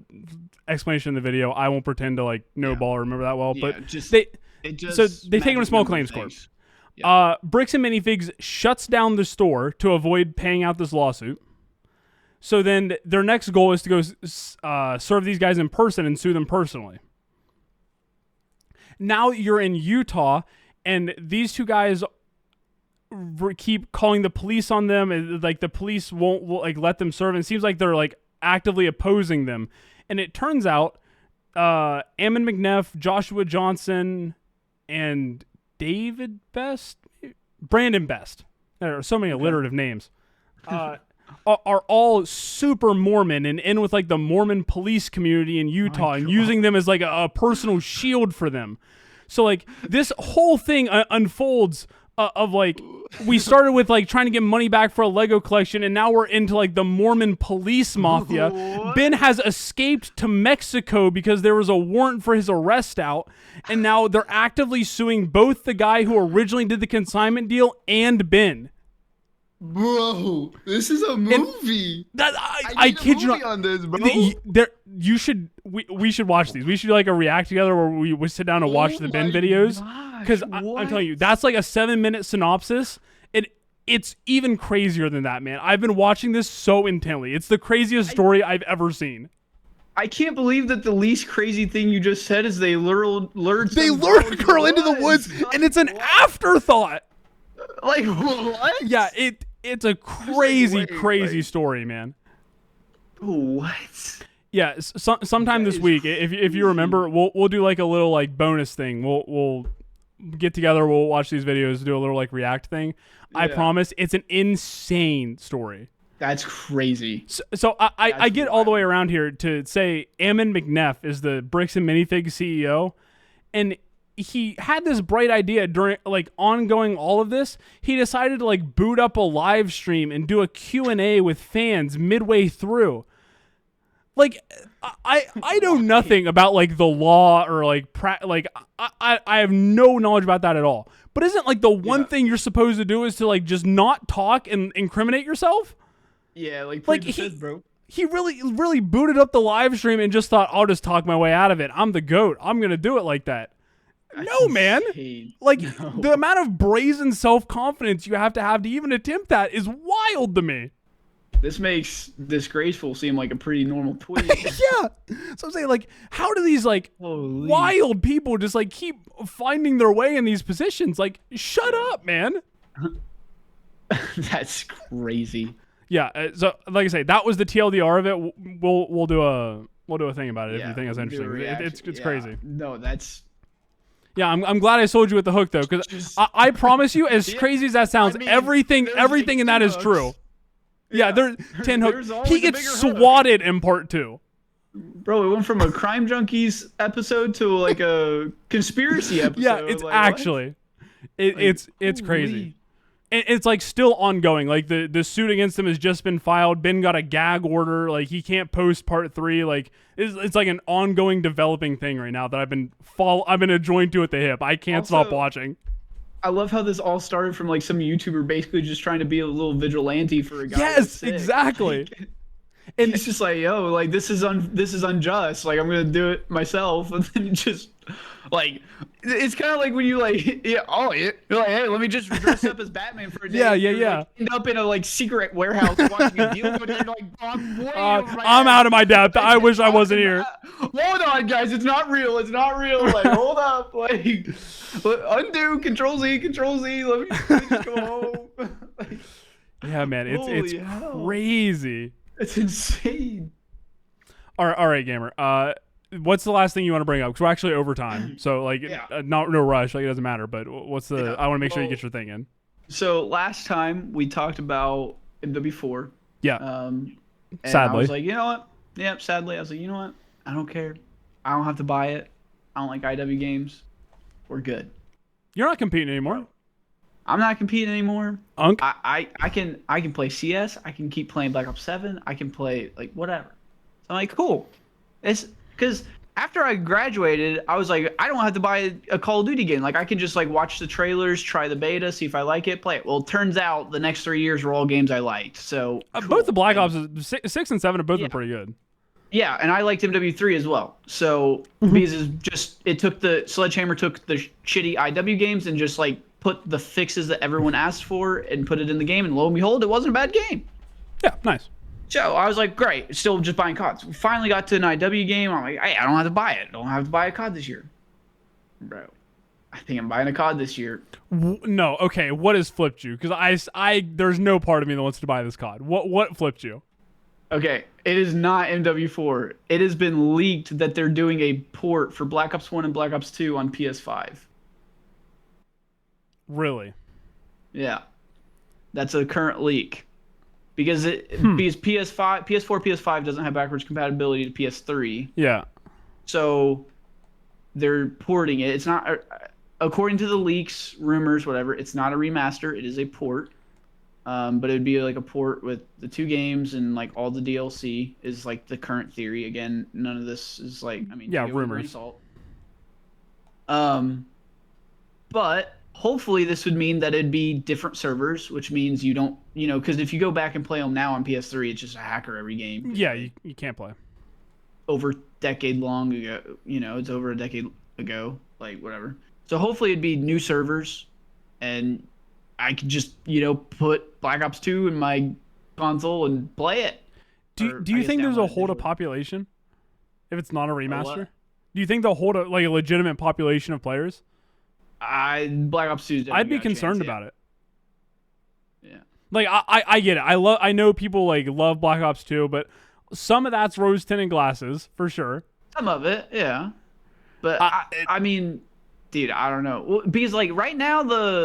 explanation in the video. I won't pretend to like know ball or remember that well, but they take him to small claims court. Yeah. Bricks and Minifigs shuts down the store to avoid paying out this lawsuit. So then their next goal is to go serve these guys in person and sue them personally. Now you're in Utah, and these two guys keep calling the police on them, and like the police won't like let them serve. And it seems like they're like actively opposing them. And it turns out Ammon McNeff, Joshua Johnson, and David Best, Brandon Best. There are so many alliterative names. Are all super Mormon and in with like the Mormon police community in Utah and using them as like a personal shield for them. So like this whole thing unfolds of like, we started with like trying to get money back for a Lego collection, and now we're into like the Mormon police mafia. What? Ben has escaped to Mexico because there was a warrant for his arrest out, and now they're actively suing both the guy who originally did the consignment deal and Ben. Bro, this is a movie. I kid you not. On this, bro. We should watch these. We should do like a react together where we sit down and watch the Ben videos. Because I'm telling you, that's like a 7-minute synopsis. And it's even crazier than that, man. I've been watching this so intently. It's the craziest story I've ever seen. I can't believe that the least crazy thing you just said is they lured a girl into the woods, and it's an afterthought. Like what? Yeah, it's a crazy story, man. What? Yeah, sometime this week, if you remember, we'll do like a little like bonus thing. We'll get together, we'll watch these videos, do a little like react thing. Yeah. I promise, it's an insane story. That's crazy. So I get all the way around here to say Ammon McNeff is the Bricks and Minifigs CEO, and he had this bright idea during like ongoing all of this. He decided to like boot up a live stream and do a Q&A with fans midway through. Like I know nothing about like the law or like I have no knowledge about that at all. But isn't like the one thing you're supposed to do is to like just not talk and incriminate yourself? Yeah, like bro. He really booted up the live stream and just thought, I'll just talk my way out of it. I'm the GOAT. I'm gonna do it like that. No, man. Like, the amount of brazen self-confidence you have to even attempt that is wild to me. This makes disgraceful seem like a pretty normal tweet. Yeah. So I'm saying, like, how do these, like, wild people just, like, keep finding their way in these positions? Like, shut up, man. That's crazy. Yeah. So, like I say, that was the TLDR of it. We'll do a thing about it if you think that's interesting. It's crazy. No, that's... Yeah, I'm glad I sold you with the hook, though, because I promise you, as crazy as that sounds, everything in that is true. Yeah, there's 10 hooks. He gets swatted in part 2. Bro, it went from a Crime Junkies episode to like a conspiracy episode. Yeah, it's like, actually, it's crazy. And it's like still ongoing. Like the suit against him has just been filed. Ben got a gag order. Like he can't post part 3. Like it's like an ongoing developing thing right now that I've been adjoined to at the hip. I can't stop watching. I love how this all started from like some YouTuber basically just trying to be a little vigilante for a guy. Yes, exactly. Like, and it's just like, yo, like this is unjust. Like I'm gonna do it myself, and then just like it's kind of like when you like, you're like, hey, let me just dress up as Batman for a day. Yeah. Like, end up in a like secret warehouse watching a deal, but you're like, I'm out of my depth. I wish I wasn't here. Hold on, guys, it's not real. It's not real. Like, hold up, like undo, Control Z. Let me just go home. Like, yeah, man, it's crazy. It's insane. All right, gamer. What's the last thing you want to bring up? Because we're actually over time, so like, no rush. Like it doesn't matter. But what's the? I want to make sure you get your thing in. So last time we talked about MW4. Yeah. And sadly, I was like, you know what? Yeah, sadly, I was like, you know what? I don't care. I don't have to buy it. I don't like IW games. We're good. You're not competing anymore. I'm not competing anymore. Unk. I can play CS. I can keep playing Black Ops 7. I can play like whatever. So I'm like, cool. It's because after I graduated, I was like, I don't have to buy a Call of Duty game. Like I can just like watch the trailers, try the beta, see if I like it, play it. Well, it turns out the next 3 years were all games I liked. So cool. Both the Black Ops 6 and 7 have both been pretty good. Yeah, and I liked MW3 as well. So because Sledgehammer took the shitty IW games and just like put the fixes that everyone asked for and put it in the game, and lo and behold, it wasn't a bad game. Yeah, nice. So I was like, great, still just buying CODs. We finally got to an IW game. I'm like, hey, I don't have to buy it. I don't have to buy a COD this year. Bro, I think I'm buying a COD this year. No, okay, what has flipped you? Because there's no part of me that wants to buy this COD. What flipped you? Okay, it is not MW4. It has been leaked that they're doing a port for Black Ops 1 and Black Ops 2 on PS5. Really? Yeah. That's a current leak. Because PS4, PS5 doesn't have backwards compatibility to PS3. Yeah. So they're porting it. It's not, according to the leaks, rumors, whatever, it's not a remaster. It is a port. But it would be like a port with the 2 games and like all the DLC is like the current theory. Again, none of this is like, I mean, yeah, rumors. But hopefully this would mean that it'd be different servers, which means you don't, because if you go back and play them now on PS3, it's just a hacker every game. Yeah, you can't play. Over decade long ago, it's over a decade ago, like whatever. So hopefully it'd be new servers, and I could just, put Black Ops 2 in my console and play it. Do you think there's a hold of population if it's not a remaster? Do you think they'll hold a legitimate population of players? Black Ops 2. I'd be concerned about it. Yeah. Like I get it. I know people like love Black Ops 2, but some of that's rose tinted glasses for sure. Some of it, yeah. But I mean, dude, I don't know. Because like right now the